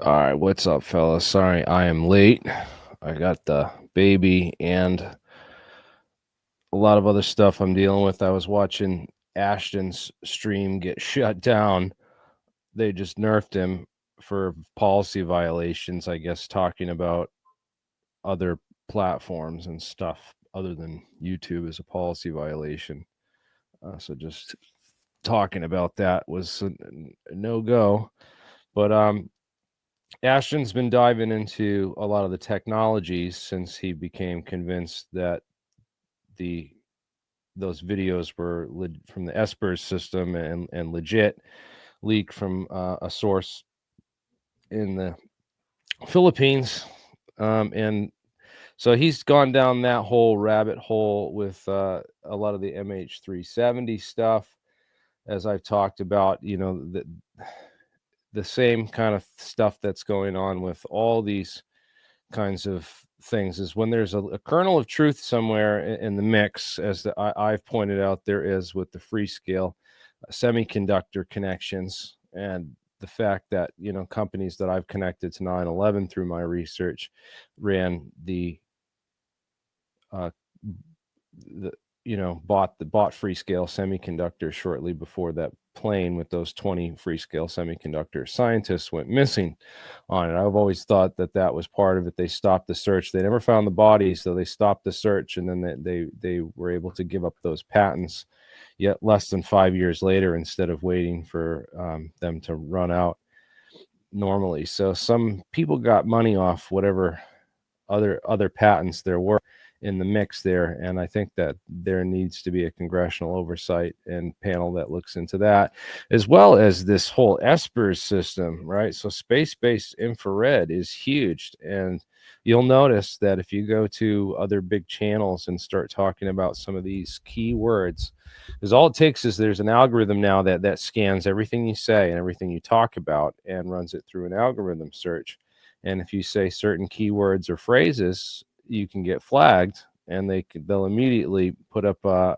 All right, what's up, fellas? Sorry, I am late. I got the baby and a lot of other stuff I'm dealing with. I was watching Ashton's stream get shut down. They just nerfed him for policy violations, I guess, talking about other platforms and stuff other than YouTube is a policy violation. So just talking about that was a no-go. But Ashton's been diving into a lot of the technologies since he became convinced that those videos were from the Espers system and legit, leaked from a source in the Philippines. And so he's gone down that whole rabbit hole with a lot of the MH370 stuff, as I've talked about. The same kind of stuff that's going on with all these kinds of things is when there's a kernel of truth somewhere in the mix, as I've pointed out there is with the Freescale semiconductor connections, and the fact that companies that I've connected to 9/11 through my research ran uh, the bought Freescale semiconductors shortly before that plane with those 20 Freescale semiconductor scientists went missing on it. I've always thought that that was part of it. They stopped the search. They never found the bodies, so they stopped the search, and then they were able to give up those patents yet less than 5 years later, instead of waiting for them to run out normally. So some people got money off whatever other patents there were in the mix there, and I think that there needs to be a congressional oversight and panel that looks into that, as well as this whole Espers system, right? So space-based infrared is huge, and you'll notice that if you go to other big channels and start talking about some of these keywords, because all it takes is there's an algorithm now that scans everything you say and everything you talk about and runs it through an algorithm search. And if you say certain keywords or phrases, you can get flagged, and they'll immediately put up a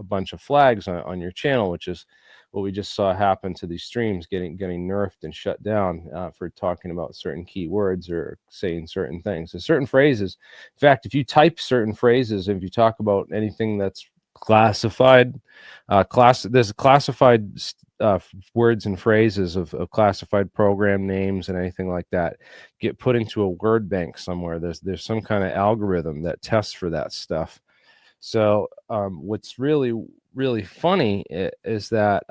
bunch of flags on your channel, which is what we just saw happen to these streams getting nerfed and shut down for talking about certain keywords or saying certain things and certain phrases. In fact, if you type certain phrases, if you talk about anything that's classified, there's classified words and phrases of classified program names and anything like that get put into a word bank somewhere. There's some kind of algorithm that tests for that stuff. So what's really funny is that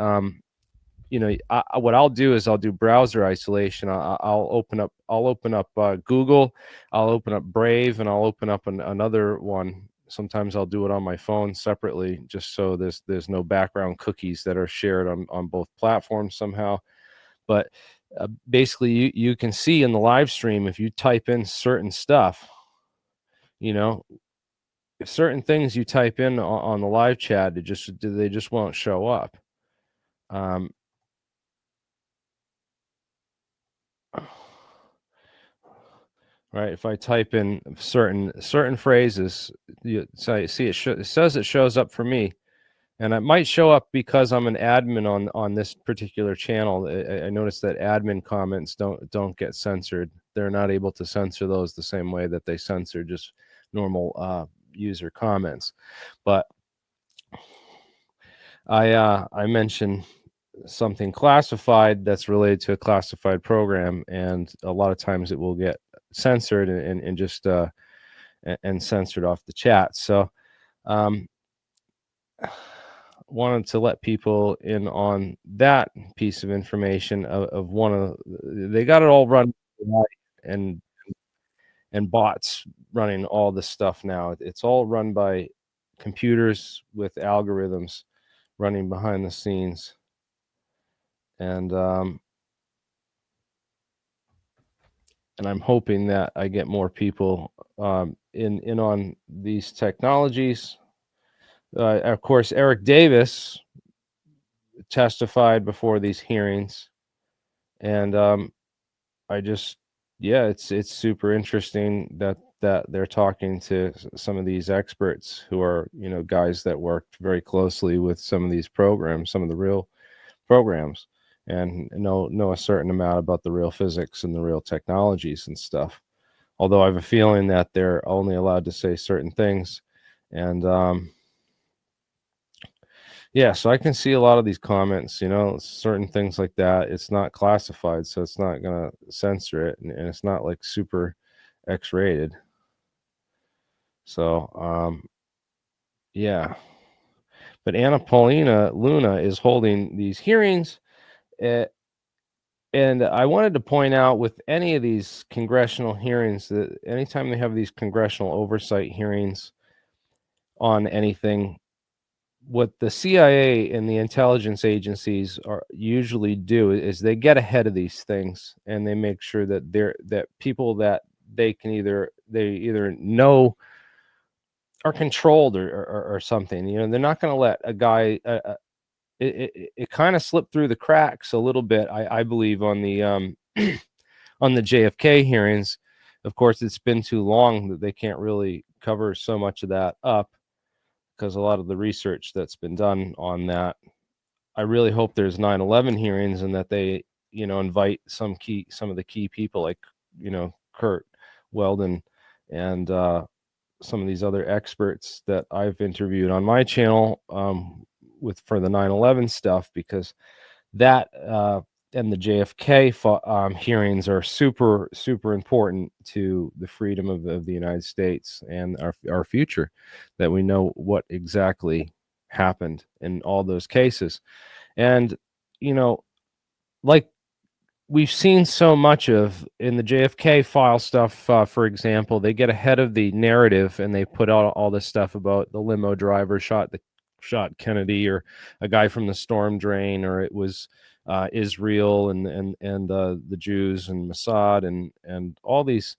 what I'll do is I'll do browser isolation. I'll open up Google, I'll open up Brave, and I'll open up another one. Sometimes I'll do it on my phone separately, just so there's no background cookies that are shared on both platforms somehow. But basically, you can see in the live stream, if you type in certain stuff, certain things you type in on the live chat, they just won't show up. Right, if I type in certain phrases, so you see it says it shows up for me, and it might show up because I'm an admin on this particular channel. I noticed that admin comments don't get censored. They're not able to censor those the same way that they censor just normal user comments. But I mentioned something classified that's related to a classified program, and a lot of times it will get censored and just and censored off the chat. So wanted to let people in on that piece of information of one of they got it all run and bots running all this stuff now. It's all run by computers with algorithms running behind the scenes. And I'm hoping that I get more people in on these technologies. Of course, Eric Davis testified before these hearings, and it's super interesting that they're talking to some of these experts who are guys that worked very closely with some of these programs, some of the real programs. and know a certain amount about the real physics and the real technologies and stuff. Although I have a feeling that they're only allowed to say certain things. And yeah, so I can see a lot of these comments, certain things like that. It's not classified, so it's not going to censor it, and it's not like super X-rated. So, yeah. But Anna Paulina Luna is holding these hearings. And I wanted to point out with any of these congressional hearings that anytime they have these congressional oversight hearings on anything, what the CIA and the intelligence agencies usually do is they get ahead of these things, and they make sure that that people that they either know are controlled or something. They're not going to let a guy. It kind of slipped through the cracks a little bit, I believe, on the on the JFK hearings. Of course, it's been too long that they can't really cover so much of that up, because a lot of the research that's been done on that. I really hope there's 9/11 hearings, and that they, invite some of the key people, like, Kurt Weldon and some of these other experts that I've interviewed on my channel for the 9/11 stuff, because that and the JFK hearings are super, super important to the freedom of the United States and our future, that we know what exactly happened in all those cases. And, like we've seen so much of in the JFK file stuff, for example, they get ahead of the narrative, and they put out all this stuff about the limo driver shot Kennedy, or a guy from the storm drain, or it was Israel and the Jews and Mossad, and all these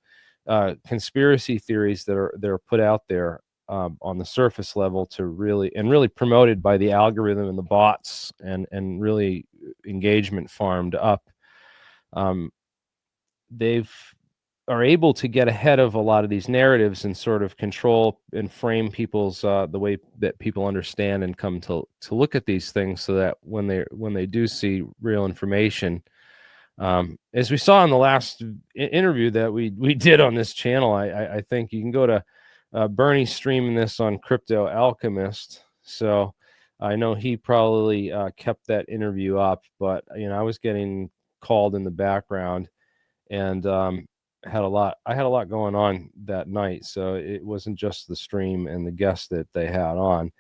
conspiracy theories that are put out there on the surface level to really promoted by the algorithm and the bots, and really engagement farmed up. They've are able to get ahead of a lot of these narratives and sort of control and frame people's the way that people understand and come to look at these things, so that when they do see real information, as we saw in the last interview that we did on this channel, I think you can go to Bernie streaming this on Crypto Alchemist. So I know he probably kept that interview up, but I was getting called in the background, and I had a lot going on that night, so it wasn't just the stream and the guest that they had on,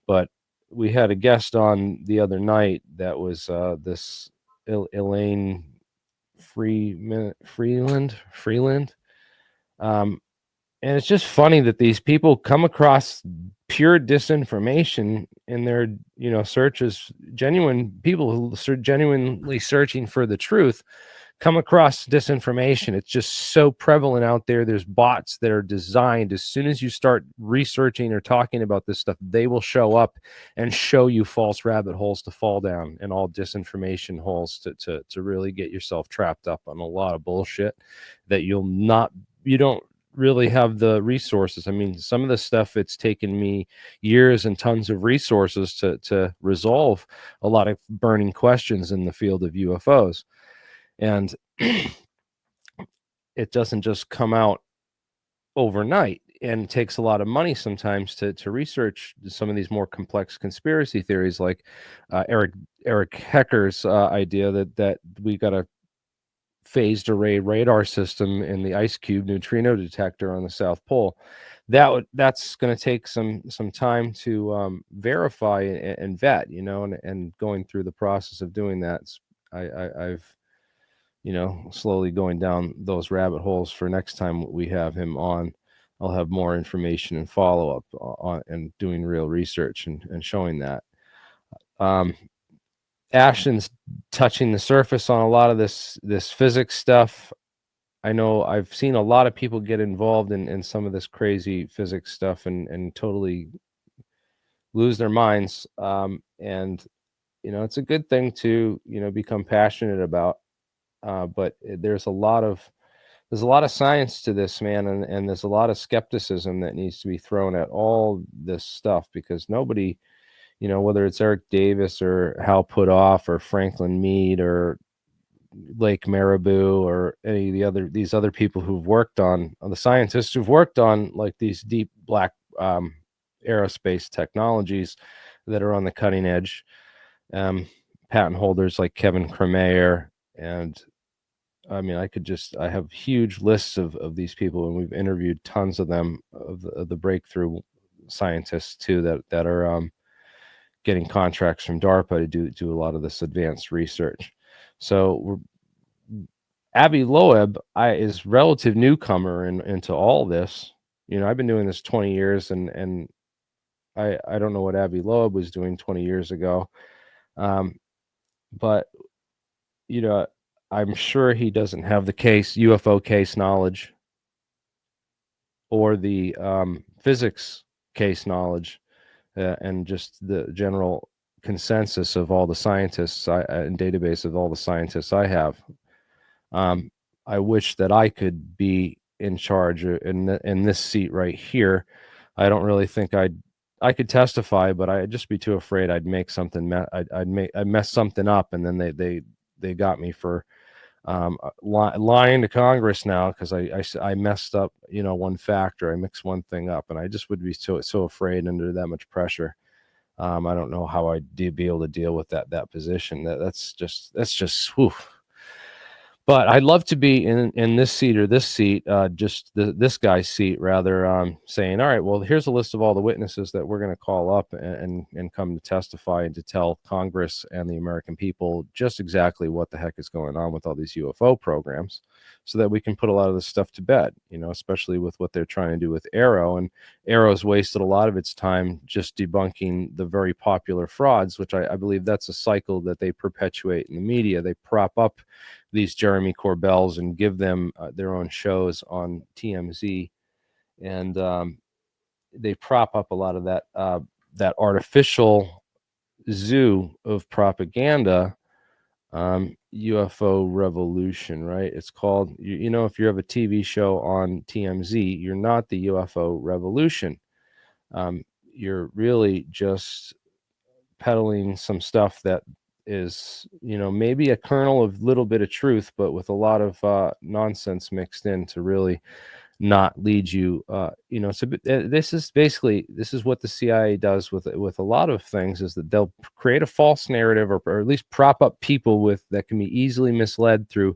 but we had a guest on the other night that was this Elaine Freeland. And it's just funny that these people come across pure disinformation in their searches. Genuine people who are genuinely searching for the truth come across disinformation. It's just so prevalent out there. There's bots that are designed, as soon as you start researching or talking about this stuff, they will show up and show you false rabbit holes to fall down, and all disinformation holes to really get yourself trapped up on a lot of bullshit that you don't really have the resources. I mean, some of the stuff, it's taken me years and tons of resources to resolve a lot of burning questions in the field of UFOs. And it doesn't just come out overnight, and it takes a lot of money sometimes to research some of these more complex conspiracy theories, like Eric Hecker's idea that we got a phased array radar system in the ice cube neutrino detector on the South Pole. That's going to take some time to verify and vet, and going through the process of doing that, I've slowly going down those rabbit holes. For next time we have him on, I'll have more information and follow up on and doing real research and showing that. Ashton's touching the surface on a lot of this physics stuff. I know I've seen a lot of people get involved in some of this crazy physics stuff and totally lose their minds. And it's a good thing to become passionate about. But there's a lot of science to this, man, and there's a lot of skepticism that needs to be thrown at all this stuff, because nobody you know, whether it's Eric Davis or Hal Puthoff or Franklin Mead or Lake Marabou or any of these other people who've worked on the scientists who've worked on like these deep black aerospace technologies that are on the cutting edge. Patent holders like Kevin Kremeyer, and I mean, I have huge lists of these people, and we've interviewed tons of them, of the breakthrough scientists too, that are getting contracts from DARPA to do a lot of this advanced research. So Avi Loeb is relative newcomer into all this. You know, I've been doing this 20 years, and I don't know what Avi Loeb was doing 20 years ago, but you know, I'm sure he doesn't have the UFO case knowledge or the physics case knowledge, and just the general consensus of all the scientists and database of all the scientists I have. I wish that I could be in charge in this seat right here. I don't really think I could testify, but I'd just be too afraid I'd make something. I'd mess something up, and then they got me for lying to Congress now because I messed up, you know, one factor. I mixed one thing up, and I just would be so afraid under that much pressure. I don't know how I'd be able to deal with that position. That's just whew. But I'd love to be in this seat or this seat, just this guy's seat, rather, saying, all right, well, here's a list of all the witnesses that we're going to call up and come to testify and to tell Congress and the American people just exactly what the heck is going on with all these UFO programs, so that we can put a lot of this stuff to bed, you know, especially with what they're trying to do with Arrow. And Arrow's wasted a lot of its time just debunking the very popular frauds, which I believe that's a cycle that they perpetuate in the media. They prop up these Jeremy Corbells and give them their own shows on TMZ, and they prop up a lot of that artificial zoo of propaganda. UFO revolution, right? It's called, you know, if you have a TV show on TMZ, you're not the UFO revolution. You're really just peddling some stuff that is, you know, maybe a kernel of little bit of truth, but with a lot of nonsense mixed in to really not lead you, you know. So this is what the CIA does with a lot of things, is that they'll create a false narrative, or at least prop up people that can be easily misled through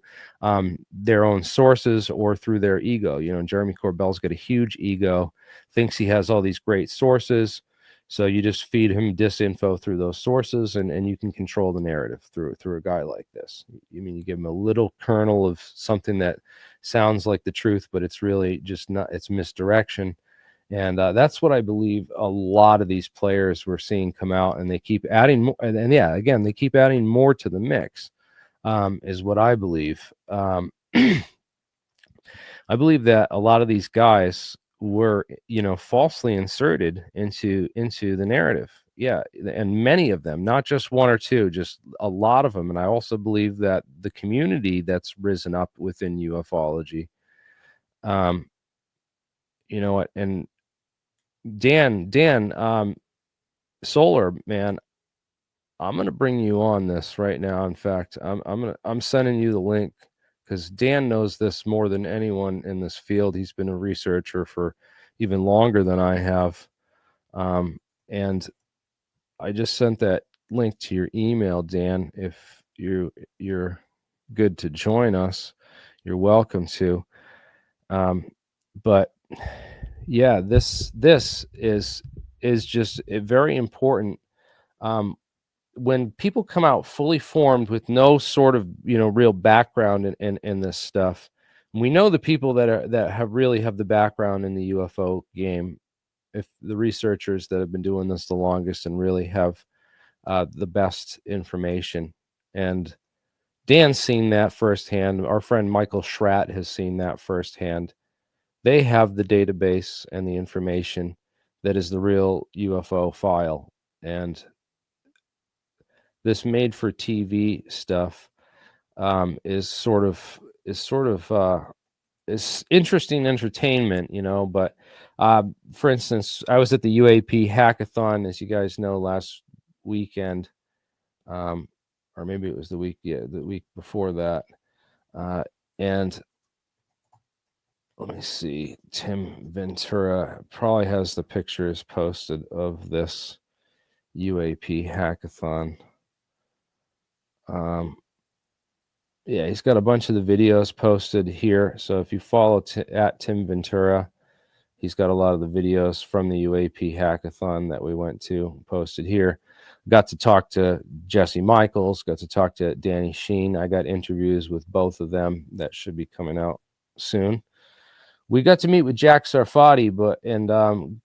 their own sources or through their ego. You know, Jeremy Corbell's got a huge ego, thinks he has all these great sources. So you just feed him disinfo through those sources, and you can control the narrative through a guy like this. You mean, you give him a little kernel of something that sounds like the truth, but it's really just not. It's misdirection, and that's what I believe a lot of these players we're seeing come out, and they keep adding more. And yeah, again, they keep adding more to the mix, is what I believe. I believe that a lot of these guys were, you know, falsely inserted into the narrative. Yeah, and many of them, not just one or two, just a lot of them. And I also believe that the community that's risen up within ufology, you know what, and Dan, Solar Man, I'm gonna bring you on this right now. In fact, I'm sending you the link, because Dan knows this more than anyone in this field. He's been a researcher for even longer than I have, and I just sent that link to your email, Dan. If you're good to join us, you're welcome to. But yeah, this is just a very important. When people come out fully formed with no sort of, you know, real background in this stuff, we know the people that have the background in the UFO game, if the researchers that have been doing this the longest and really have the best information. And Dan's seen that firsthand. Our friend Michael Schratt has seen that firsthand. They have the database and the information that is the real UFO file. And this made for TV stuff is sort of is interesting entertainment, you know. But for instance, I was at the UAP hackathon, as you guys know, last weekend, or maybe it was the week before that. And let me see, Tim Ventura probably has the pictures posted of this UAP hackathon. Yeah, he's got a bunch of the videos posted here. So if you follow at Tim Ventura, he's got a lot of the videos from the UAP hackathon that we went to posted here. Got to talk to Jesse Michaels, got to talk to Danny Sheen. I got interviews with both of them that should be coming out soon. We got to meet with Jack Sarfati, and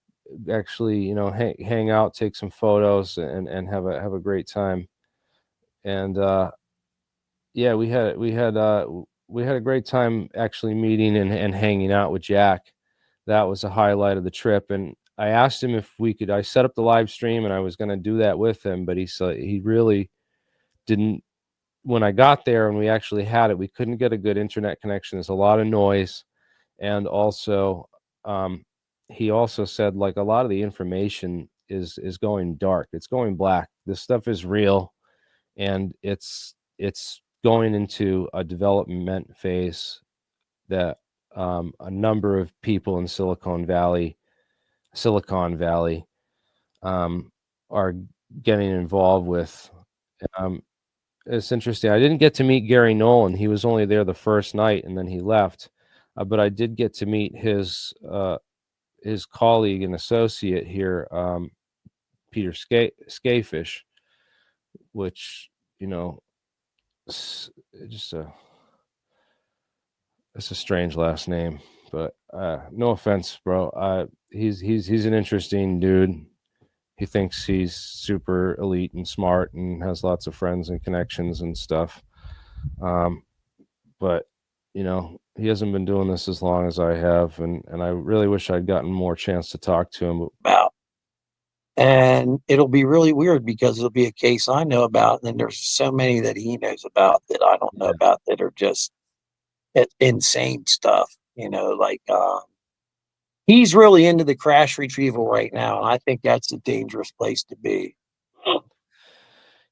actually, you know, hang out, take some photos, and have a great time. And yeah, we had a great time actually meeting and hanging out with Jack. That was a highlight of the trip. And I asked him if we could. I set up the live stream, and I was going to do that with him, but he really didn't. When I got there and we actually had it, we couldn't get a good internet connection. There's a lot of noise, and also, he also said like a lot of the information is going dark. It's going black. This stuff is real, and it's going into a development phase that a number of people in Silicon Valley are getting involved with. It's interesting. I didn't get to meet Gary Nolan. He was only there the first night and then he left. But I did get to meet his colleague and associate here, Peter Skafish, which, you know, it's a strange last name, but no offense, bro. He's an interesting dude. He thinks he's super elite and smart and has lots of friends and connections and stuff. But you know, he hasn't been doing this as long as I have, and I really wish I'd gotten more chance to talk to him about. And it'll be really weird because it'll be a case I know about, and then there's so many that he knows about that I don't know about that are just insane stuff. You know, like he's really into the crash retrieval right now, and I think that's a dangerous place to be.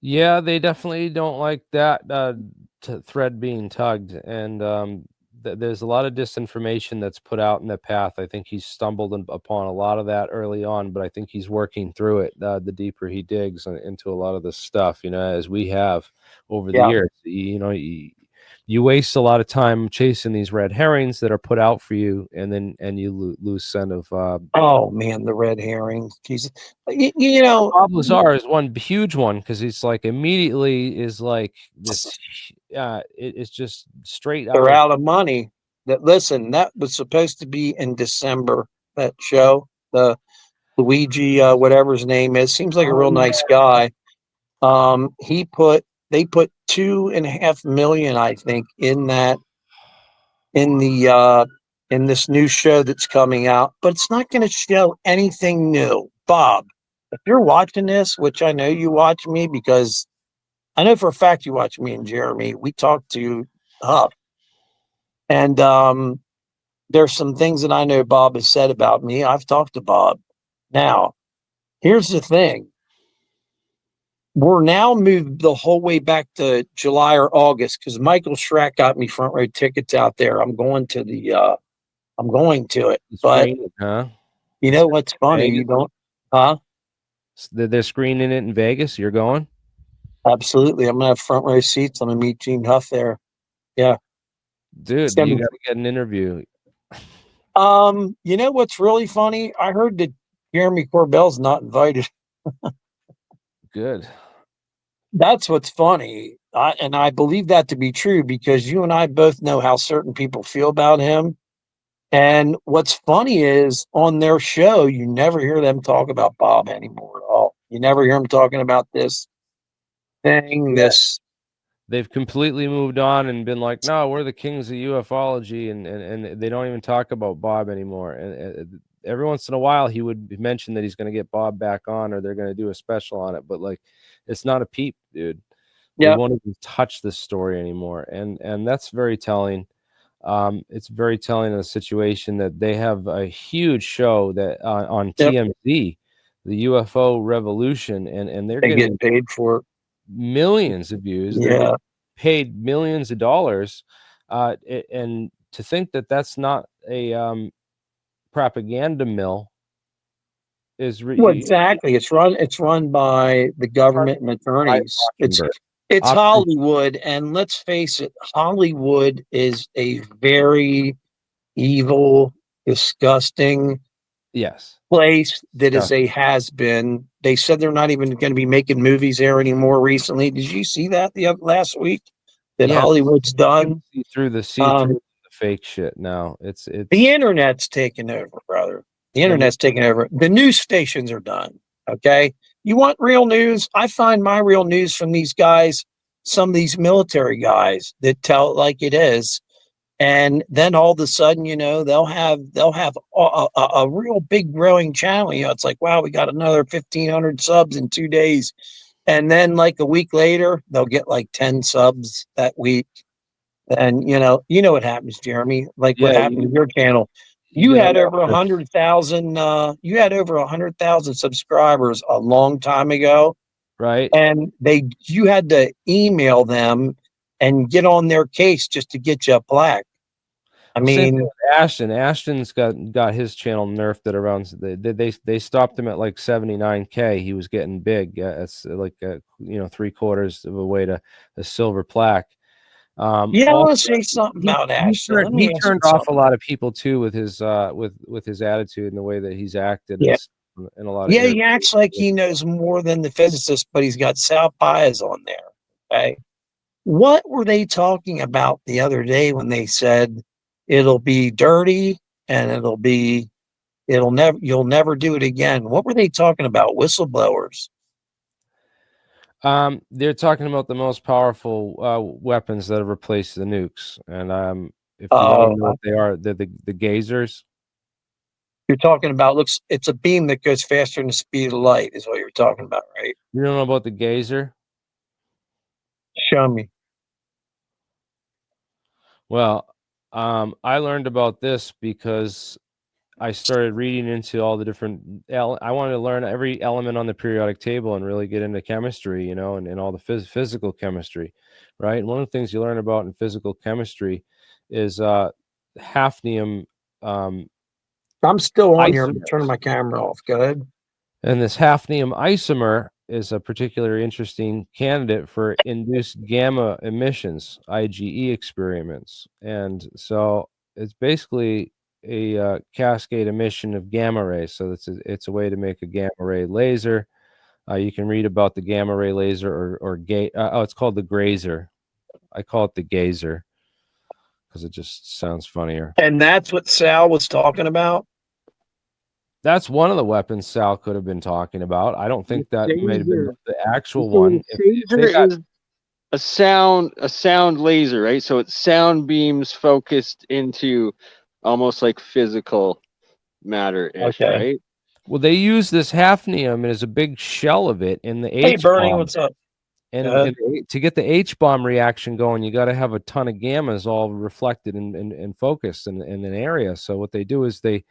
Yeah, they definitely don't like that thread being tugged, and there's a lot of disinformation that's put out in the path. I think he's stumbled upon a lot of that early on, but I think he's working through it the deeper he digs into a lot of this stuff, you know, as we have over the years. You know, you waste a lot of time chasing these red herrings that are put out for you, and then you lose scent of oh man, the red herrings. Jesus, you know, Bob Lazar is one huge one because he's like immediately is like this. It's just straight they're out of money. That listen, that was supposed to be in December. That show, the Luigi, whatever his name is, seems like a real nice guy. They put 2.5 million, I think, in that in the in this new show that's coming out, but it's not going to show anything new. Bob, if you're watching this, which I know you watch me because I know for a fact you watch me and Jeremy, we talk to Huff, and there's some things that I know Bob has said about me. I've talked to Bob. Now, here's the thing. We're now moved the whole way back to July or August because Michael Schrack got me front row tickets out there. I'm going to it. But huh? you know what's funny? Vegas? You don't, huh? They're screening it in Vegas. You're going? Absolutely. I'm gonna have front row seats. I'm gonna meet Gene Huff there. Yeah. Dude, you got to get an interview. You know what's really funny? I heard that Jeremy Corbell's not invited. Good. That's what's funny. And I believe that to be true because you and I both know how certain people feel about him. And what's funny is on their show, you never hear them talk about Bob anymore at all. You never hear them talking about this thing, this. They've completely moved on and been like, no, we're the kings of ufology, and they don't even talk about Bob anymore. And every once in a while, he would mention that he's going to get Bob back on, or they're going to do a special on it. But like, it's not a peep, dude. They won't even touch this story anymore, and that's very telling. It's very telling of the situation that they have a huge show that on TMZ the UFO revolution, and they're They getting get paid for it. millions of views. They're Yeah. getting paid millions of dollars, and to think that that's not a propaganda mill is Well, exactly. It's run by the government and attorneys. It's Hollywood, and let's face it, Hollywood is a very evil, disgusting Yes. place that is a has been. They said they're not even going to be making movies there anymore recently. Did you see that last week? That Yeah, Hollywood's done. see through the fake shit now. It's The internet's taken over, brother. The and internet's taken over. The news stations are done. Okay. You want real news? I find my real news from these guys, some of these military guys that tell it like it is. And then all of a sudden, you know, they'll have a real big growing channel. You know, it's like, wow, we got another 1,500 subs in 2 days. And then like a week later, they'll get like 10 subs that week. And you know what happens, Jeremy, like what yeah, happened to your channel. you You get a had lot over of 100,000, you had over 100,000 subscribers a long time ago. right. And you had to email them and get on their case just to get you a plaque. I Well, same thing mean, with Ashton. Ashton's got his channel nerfed at around. They stopped him at like 79K. He was getting big. It's like 3/4 of a way to a silver plaque. yeah, I want to Also, say something about he Ashton. turned Let he me ask you turned off a something. lot of people too with his with his attitude and the way that he's acted Yeah. in a lot of Yeah, interviews. he acts like he knows more than the physicist, but he's got South bias on there. Okay. What were they talking about the other day when they said it'll be dirty and you'll never do it again? What were they talking about? Whistleblowers. They're talking about the most powerful weapons that have replaced the nukes, and if you want to know what they are, they're the gazers. You're talking about it's a beam that goes faster than the speed of light, is what you're talking about, right? You don't know about the gazer? Show me. Well, I learned about this because I started reading into all the different. I wanted to learn every element on the periodic table and really get into chemistry, and all the physical chemistry, right? And one of the things you learn about in physical chemistry is hafnium I'm still on here. I'm turning isomers. my camera off. Go ahead. And this hafnium isomer is a particularly interesting candidate for induced gamma emissions, IgE experiments. And so it's basically a cascade emission of gamma rays. So it's a way to make a gamma ray laser. You can read about the gamma ray laser it's called the grazer. I call it the gazer because it just sounds funnier. And that's what Sal was talking about. That's one of the weapons Sal could have been talking about. I don't think that might have been Phaser. the actual So one. the If they phaser got is a sound laser, right? So it's sound beams focused into almost like physical matter-ish, Okay. right? well, they use this hafnium as a big shell of it in the Hey, H Bernie, bomb, what's up? and to get the H bomb reaction going, you got to have a ton of gammas all reflected and focused in an area. So what they do is they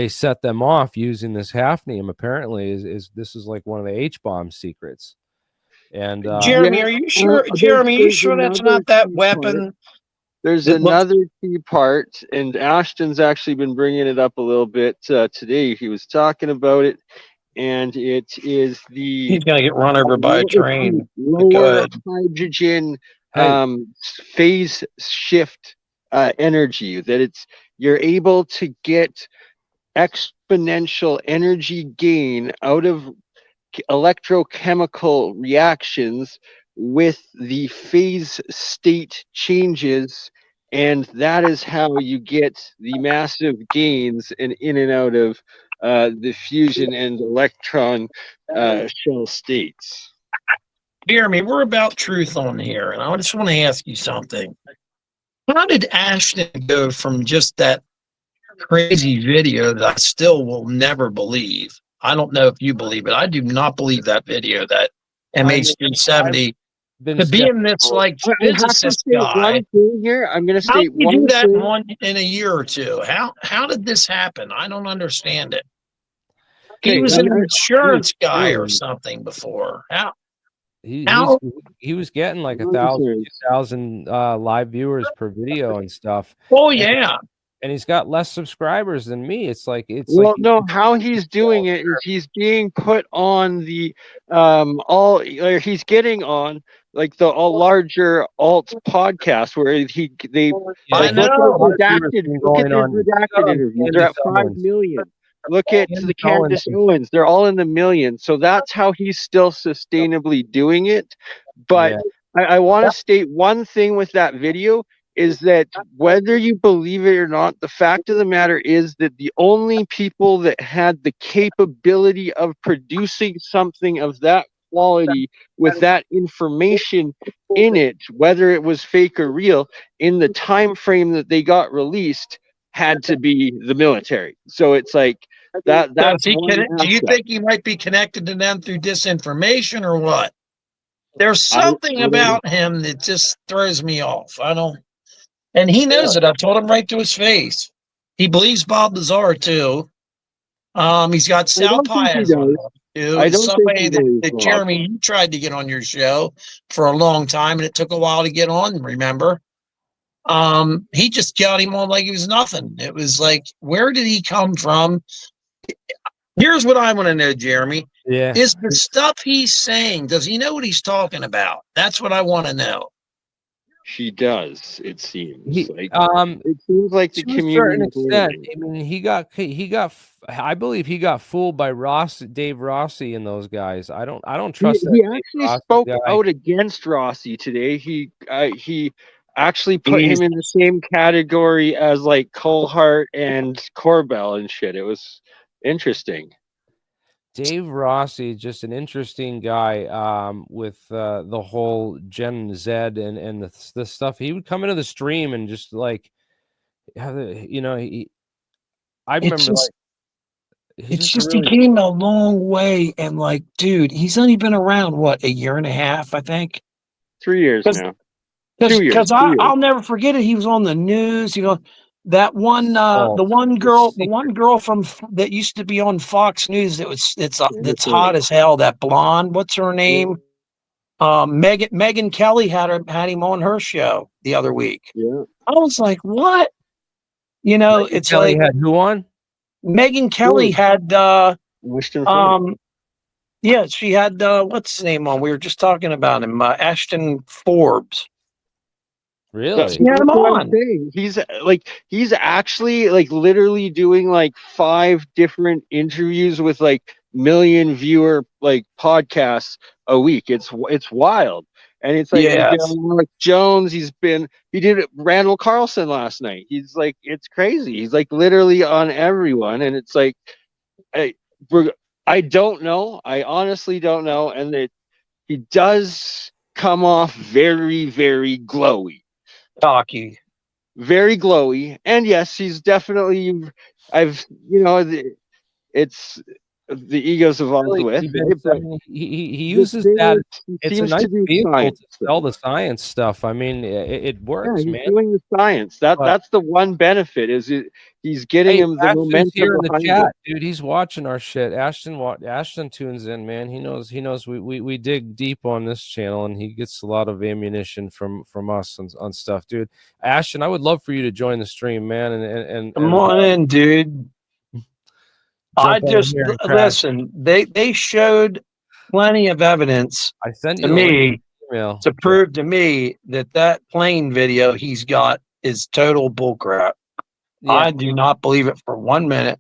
set them off using this hafnium. Apparently, is this is like one of the H bomb secrets. And Jeremy, are you sure? Jeremy, are you sure that's not that weapon? There's That looks. another key part, and Ashton's actually been bringing it up a little bit today. He was talking about it, and it is He's gonna get run over by a train. Go lower ahead. hydrogen hey, phase shift energy. That you're able to get exponential energy gain out of electrochemical reactions with the phase state changes, and that is how you get the massive gains in and out of the fusion and electron shell states. Jeremy, we're about truth on here, and I just want to ask you something. How did Ashton go from just that crazy video that I still will never believe? I don't know if you believe it. I do not believe that video, that MH370, been to being this skeptical. like I have to physicist state guy. one thing here. I'm going to How state did you do one that thing. in a year or two? How did this happen? I don't understand it. He Okay, was I- an I- insurance guy or I- something before. He How? he was getting like I'm serious. 1,000 live viewers per video and stuff, Oh and yeah. he's got less subscribers than me. It's like Well, he, no, how he's doing it is he's being put on the all or he's getting on like the all larger alt podcast where they yeah, I like look a at lot know. of viewers redacted, been look at going his on. redacted interviews. They're Candace at 5 million. Owens. Look at the Candace Candace Owens. They're all in the millions. So that's how he's still sustainably doing it. But Yeah, I want to state one thing with that video is that whether you believe it or not, the fact of the matter is that the only people that had the capability of producing something of that quality with that information in it, whether it was fake or real, in the time frame that they got released, had to be the military. So it's like that. Does That's he one do you aspect. think he might be connected to them through disinformation or what? There's I, something about him that just throws me off. I don't, and he knows it. I've told him right to his face. He believes Bob Lazar too. He's got I Sal don't think he Paez on does. there too. I Is don't think he somebody believes that Bob. Jeremy, you tried to get on your show for a long time, and it took a while to get on. Remember? He just got him on like he was nothing. It was like, where did he come from? Here's what I want to know, Jeremy. yeah. Is the stuff he's saying, does he know what he's talking about? That's what I want to know. She does. It seems He like it seems like the to a certain community is extent. learning. I mean, I believe he got fooled by Dave Rossi and those guys. I don't trust that He Dave actually Rossi spoke guy. out against Rossi today. He actually put He's him in the same category as like Colehart and Corbell and shit. It was interesting. Dave Rossi, just an interesting guy with the whole Gen Z and the stuff. He would come into the stream and just like, I it's remember just like he's it's just just he really came a long way, and like, dude, he's only been around what, a year and a half, I think. 3 years now. 2 years. Because 2 years. I'll never forget it. He was on the news. That one Oh, the one girl from that used to be on Fox News that's hot as hell. That blonde, what's her name? Megan Kelly had him on her show the other week. Yeah. I was like, what? It's Kelly like had who on? Megan Kelly had Ashton Forbes. yeah, she had what's his name on? We were just talking about him, Ashton Forbes. Really? She had him That's what I'm on. saying. He's actually like literally doing like 5 different interviews with like million viewer like podcasts a week. It's wild. And it's like he's been Yes. on Alex Jones. He did Randall Carlson last night. He's like, it's crazy. He's like literally on everyone. And it's like, I don't know. I honestly don't know. And he does come off very, very glowy. Cocky. Very glowy. And yes, he's definitely, it's the ego's involved Really, with. he uses that. He It's a seems nice to do vehicle science. to sell the science stuff. I mean, it Yeah, works, he's man. doing the science. But- That's the one benefit is he's getting Hey, him the Ashton's momentum here in the behind chat, it. dude. He's watching our shit. Ashton tunes in, man. He knows we dig deep on this channel, and he gets a lot of ammunition from us on stuff, dude. Ashton, I would love for you to join the stream, man, and Come on in, dude. I jump on just here and crash. listen. They showed plenty of evidence I sent to you the me email to prove to me that plane video he's got is total bullcrap. Yeah. I do not believe it for 1 minute.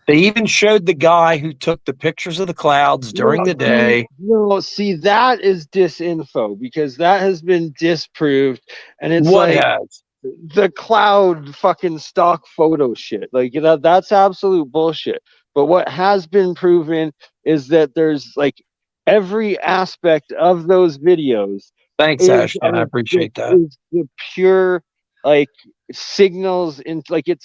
They even showed the guy who took the pictures of the clouds during the day. No, see, that is disinfo because that has been disproved, and it's What like has? the cloud fucking stock photo shit. Like that's absolute bullshit. But what has been proven is that there's like every aspect of those videos Thanks, Ashton. I appreciate that. is the pure like signals in like it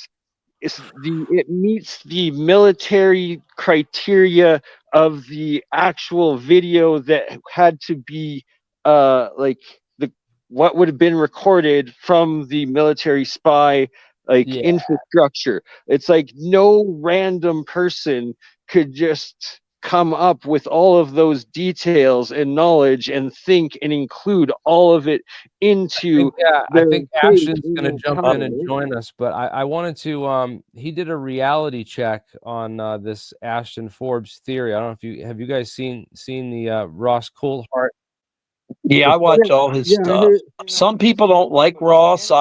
meets the military criteria of the actual video that had to be like what would have been recorded from the military spy infrastructure. It's like no random person could just come up with all of those details and knowledge and think and include all of it into I their think faith Ashton's in going to their jump in and time. join us, but I wanted to. He did a reality check on this Ashton Forbes theory. I don't know if have you guys seen the Ross Coulthart Yeah, I report? watch all his Yeah, I stuff. heard. Some people don't like Ross.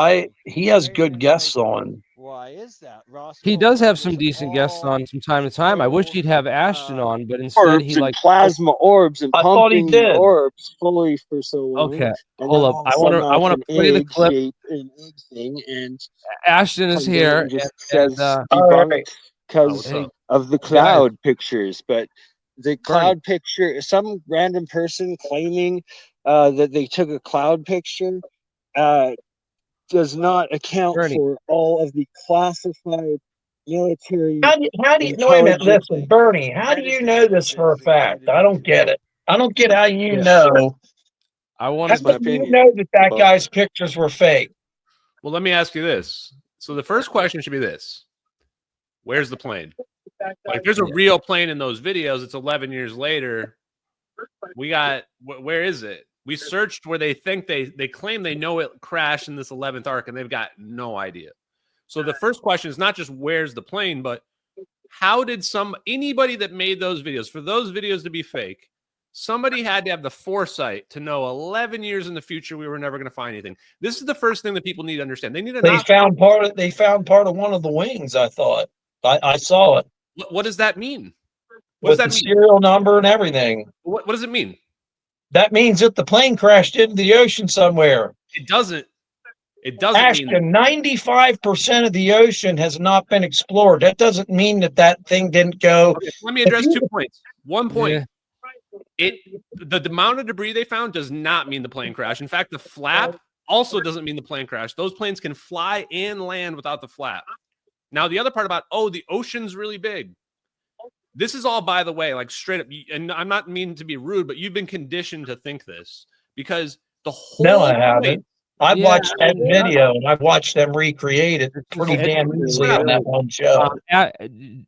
He has good guests on. Why is that? Ross He does have Coulthart some is decent guests all on from time to time. I wish pro. he'd have Ashton on, but instead he Orbs and like plasma orbs and I thought he pumping the did. orbs fully for so long, okay. and Hold then up. all of a sudden now I it's want an to play the egg clip. shape, an egg thing, and Ashton is comes out here, and just and says All right. debunked because hey of the guys, cloud pictures. But the Bernie, cloud picture, some random person claiming that they took a cloud picture, does not account Bernie. for all of the classified military How do you, no, wait a minute, intelligence. listen, Bernie, how do you know this for a fact? I don't get it. I don't get how you Yeah, know. I How wanted my do you opinion. know that But guy's pictures were fake? Well, let me ask you this. So the first question should be this: where's the plane? Like, there's a real plane in those videos. It's 11 years later. We got where is it? We searched where they think they claim they know it crashed in this 11th arc, and they've got no idea. So the first question is not just where's the plane, but how did anybody that made those videos, for those videos to be fake, somebody had to have the foresight to know 11 years in the future we were never going to find anything. This is the first thing that people need to understand. They need to They not. found part of one of the wings, I thought. I saw it What does that mean? What with does the that mean? serial number and everything. What does it mean? That means that the plane crashed into the ocean somewhere. It doesn't. It doesn't mean that. Ashton, 95% of the ocean has not been explored. That doesn't mean that thing didn't go. Okay, let me address 2 points. 1 point. Yeah. The amount of debris they found does not mean the plane crashed. In fact, the flap also doesn't mean the plane crashed. Those planes can fly and land without the flap. Now, the other part about, the ocean's really big. This is all, by the way, like straight up, and I'm not meaning to be rude, but you've been conditioned to think this because the whole No, I point, haven't. I've Yeah, watched that video and I've watched them recreate it pretty damn easily on that one show.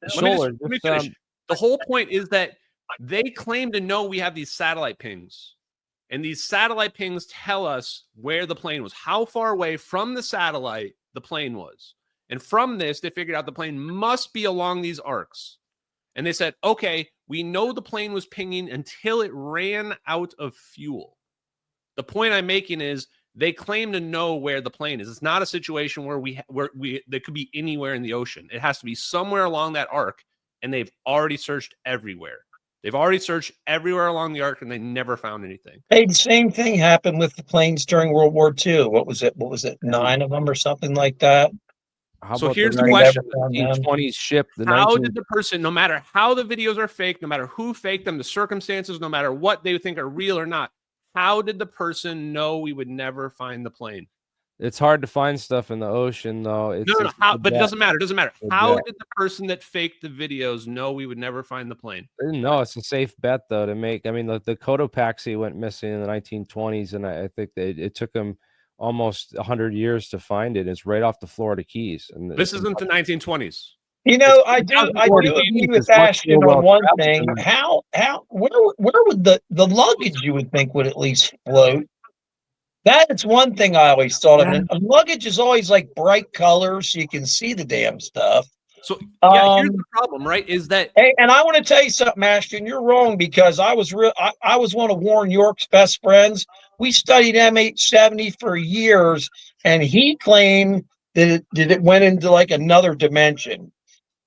Scholar, let me finish. The whole point is that they claim to know we have these satellite pings. And these satellite pings tell us where the plane was, how far away from the satellite the plane was. And from this, they figured out the plane must be along these arcs. And they said, okay, we know the plane was pinging until it ran out of fuel. The point I'm making is they claim to know where the plane is. It's not a situation where they could be anywhere in the ocean. It has to be somewhere along that arc, and they've already searched everywhere. They've already searched everywhere along the arc, and they never found anything. Hey, the same thing happened with the planes during World War II. What was it? 9 of them or something like that? How So about here's the the question. 1920s ship? How did the person, no matter how the videos are fake, no matter who faked them, the circumstances, no matter what they think are real or not, how did the person know we would never find the plane? It's hard to find stuff in the ocean, though. It's No. But it doesn't matter. It doesn't matter. How bet. did the person that faked the videos know we would never find the plane? No, it's a safe bet though to make. I mean, the Cotopaxi went missing in the 1920s, and I think it took them almost 100 years to find it. It's right off the Florida Keys, and This isn't the 1920s. You know, I Florida do Keys agree with is much Ashton more on one well-traveled thing. than- Where would the luggage you would think would at least float? That is one thing I always thought of. And luggage is always like bright colors, so you can see the damn stuff. So yeah, here's the problem, right? Is that Hey, and I want to tell you something, Ashton. You're wrong because I was one of Warren York's best friends. We studied MH370 for years, and he claimed that it went into like another dimension,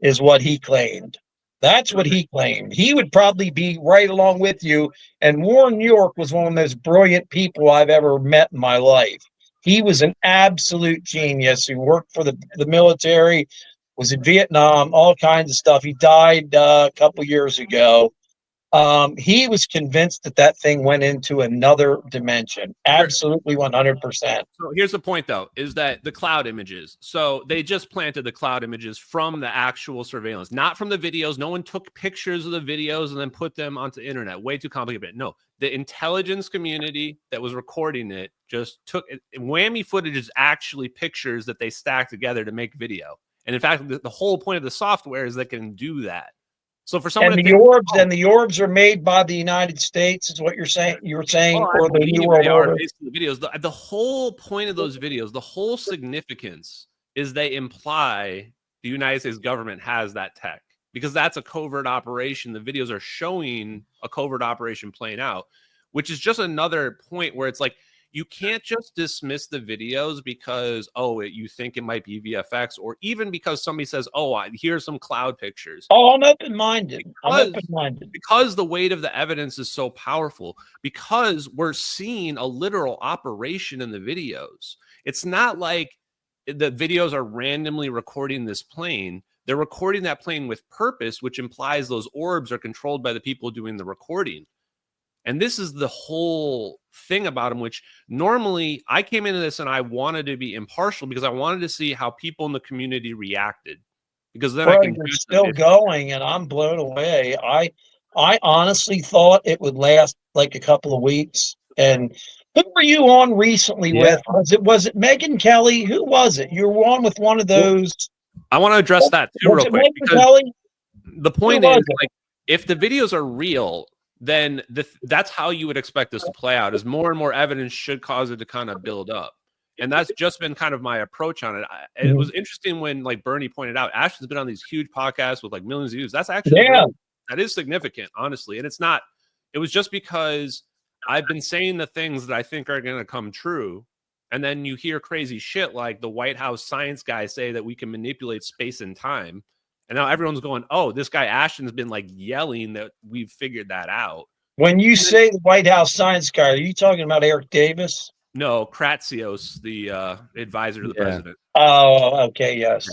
is what he claimed. That's what he claimed. He would probably be right along with you. And Warren York was one of the most brilliant people I've ever met in my life. He was an absolute genius who worked for the military, was in Vietnam, all kinds of stuff. He died a couple years ago. He was convinced that thing went into another dimension. Absolutely 100%. So here's the point, though, is that the cloud images. So they just planted the cloud images from the actual surveillance, not from the videos. No one took pictures of the videos and then put them onto the internet. Way too complicated. No, the intelligence community that was recording it just took it. Whammy footage is actually pictures that they stacked together to make video. And in fact, the whole point of the software is that can do that. So for someone And to the think, orbs oh, and the orbs are made by the United States, is what you're saying. You were saying, well, I or the New believe World they are Order. based on the videos. The whole point of those videos, the whole significance is they imply the United States government has that tech because that's a covert operation. The videos are showing a covert operation playing out, which is just another point where it's like, you can't just dismiss the videos because, oh, you think it might be VFX, or even because somebody says, oh, here's some cloud pictures. Oh, I'm open-minded. I'm open-minded. Because the weight of the evidence is so powerful, because we're seeing a literal operation in the videos. It's not like the videos are randomly recording this plane. They're recording that plane with purpose, which implies those orbs are controlled by the people doing the recording. And this is the whole thing about them, which normally I came into this and I wanted to be impartial because I wanted to see how people in the community reacted. Because then I Bro, can you're judge still them. going, and I'm blown away. I honestly thought it would last like a couple of weeks. And who were you on recently Yeah. with? Was it Megan Kelly? Who was it? You were on with one of those. I want to address that too, Was real it quick, Megan because Kelly? the point was is, it? like, if the videos are real, then that's how you would expect this to play out. Is more and more evidence should cause it to kind of build up, and that's just been kind of my approach on it. It was interesting when, like, Bernie pointed out, Ashton's been on these huge podcasts with like millions of views. That's actually that is significant, honestly, and it's not. It was just because I've been saying the things that I think are going to come true, and then you hear crazy shit like the White House science guys say that we can manipulate space and time. And now everyone's going, oh, this guy Ashton's been like yelling that we've figured that out. When you say the White House science guy, are you talking about Eric Davis? No, Kratsios, the advisor to the president. Oh, okay. Yes.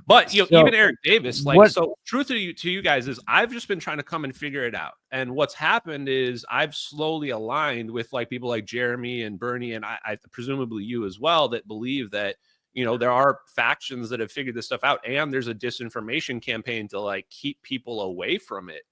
But So, even Eric Davis, like, what- so truth to you guys is I've just been trying to come and figure it out. And what's happened is I've slowly aligned with like people like Jeremy and Bernie, and I presumably you as well, that believe that, you know, there are factions that have figured this stuff out, and there's a disinformation campaign to like keep people away from it.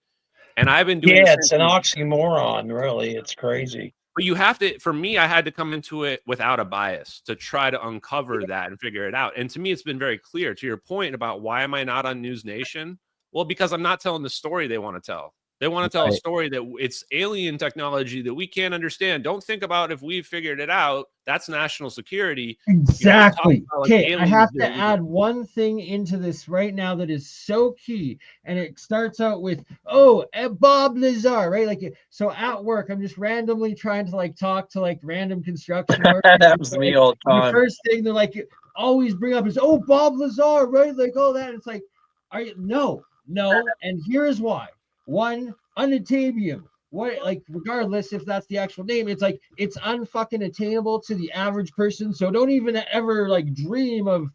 And I've been doing it's an oxymoron, really. It's crazy. But you have to, for me, I had to come into it without a bias to try to uncover that and figure it out. And to me, it's been very clear. To your point about why am I not on News Nation? Well, because I'm not telling the story they want to tell. They want to tell a story that it's alien technology that we can't understand. Don't think about if we figured it out. That's national security. Exactly. Like, Okay, I have to add one thing into this right now that is so key. And it starts out with, Bob Lazar, right? Like, so at work, I'm just randomly trying to like talk to like random construction workers. That was me all the time. The first thing they're like, always bring up is, oh, Bob Lazar, right? Like all that. It's like, are you? No. And here's why. One, unatabium. What, like, regardless if that's the actual name, it's like it's unfucking attainable to the average person. So don't even ever like dream of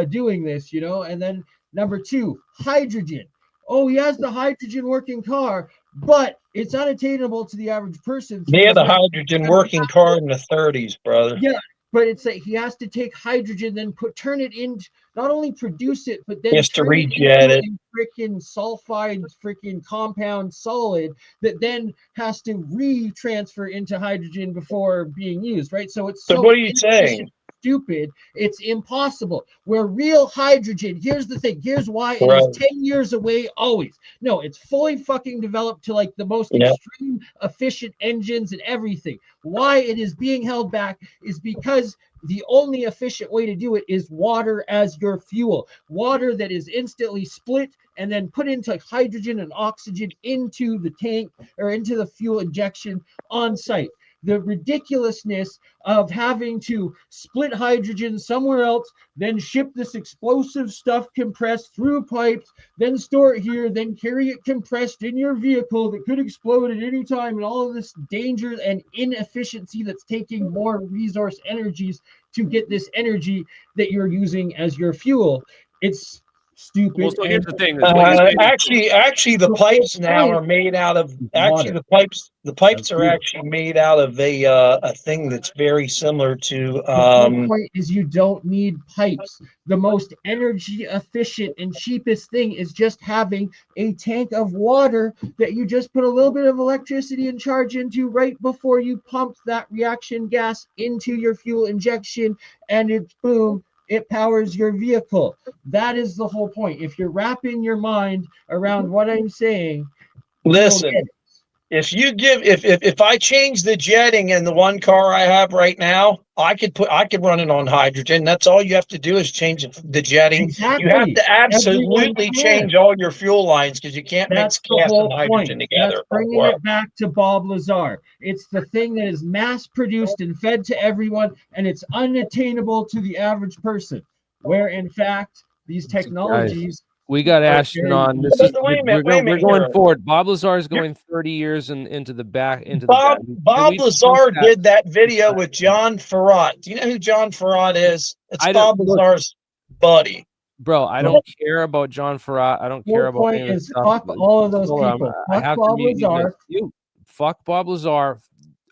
doing this, you know. And then number two, hydrogen. Oh, he has the hydrogen working car, but it's unattainable to the average person. So the hydrogen working car in the 30s, brother. Yeah. But it's like he has to take hydrogen, then turn it into, not only produce it, but then to rejet it. Freaking sulfide, freaking compound solid that then has to re-transfer into hydrogen before being used, right? So it's so what are you saying? Stupid. It's impossible. Where real hydrogen, here's the thing, here's why it is 10 years away always. No, it's fully fucking developed to like the most extreme efficient engines and everything. Why it is being held back is because the only efficient way to do it is water as your fuel. Water that is instantly split and then put into hydrogen and oxygen into the tank or into the fuel injection on site. The ridiculousness of having to split hydrogen somewhere else, then ship this explosive stuff compressed through pipes, then store it here, then carry it compressed in your vehicle that could explode at any time, and all of this danger and inefficiency that's taking more resource energies to get this energy that you're using as your fuel. It's stupid. Well, so here's the thing. Actually, the pipes now are made out of. Actually, the pipes are actually made out of a thing that's very similar to. The point is, you don't need pipes. The most energy efficient and cheapest thing is just having a tank of water that you just put a little bit of electricity and charge into right before you pump that reaction gas into your fuel injection, and it's boom. It powers your vehicle. That is the whole point. If you're wrapping your mind around what I'm saying, Listen, you'll get it. if I change the jetting in the one car I have right now, I could run it on hydrogen. That's all you have to do is change the jetting. Exactly. You have to absolutely Everyone can. change all your fuel lines because you can't That's mix the gas whole and hydrogen point. together. That's bringing it back to Bob Lazar. It's the thing that is mass produced and fed to everyone, and it's unattainable to the average person. Where in fact, these technologies. We got Ashton on. This is Wait a we're minute going here. forward. Bob Lazar is going 30 years into the back. Bob We Lazar debunked did that video with John Farad. Do you know who John Farad is? It's Bob Lazar's buddy. Bro, I don't care about John Farad. I don't care Whole about point any of is this stuff. fuck all of those people. I Fuck have Bob to mute you guys. Lazar. Fuck Bob Lazar.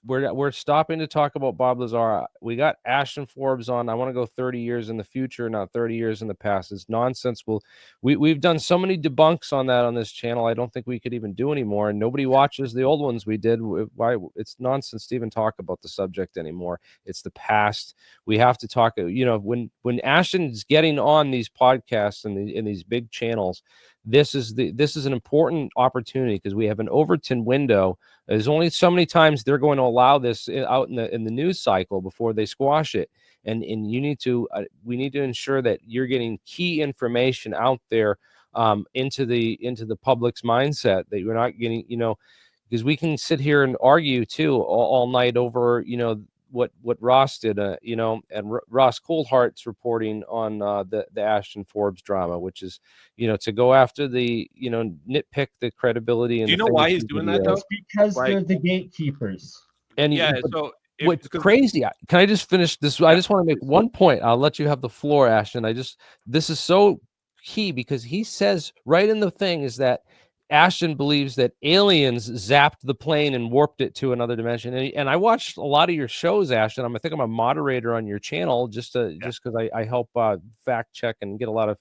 We're stopping to talk about Bob Lazar. We got Ashton Forbes on. I want to go 30 years in the future, not 30 years in the past. It's nonsense. We've done so many debunks on that on this channel. I don't think we could even do anymore. And nobody watches the old ones we did. Why? It's nonsense to even talk about the subject anymore. It's the past. We have to talk. You know, when Ashton's getting on these podcasts and in these big channels, this is an important opportunity because we have an Overton window. There's only so many times they're going to allow this out in the news cycle before they squash it, and you need to we need to ensure that you're getting key information out there into the public's mindset, that you're not getting, you know, because we can sit here and argue too all night over, you know, what Ross did, you know, and Ross Coldheart's reporting on the Ashton Forbes drama, which is, you know, to go after the, you know, nitpick the credibility. And do you know why he's doing that though? Because they're the gatekeepers. And yeah, so what's crazy? Can I just finish this? I just want to make one point. I'll let you have the floor, Ashton. This is so key because he says right in the thing is that Ashton believes that aliens zapped the plane and warped it to another dimension. And I watched a lot of your shows, Ashton. I think I'm a moderator on your channel just because I help fact check and get a lot of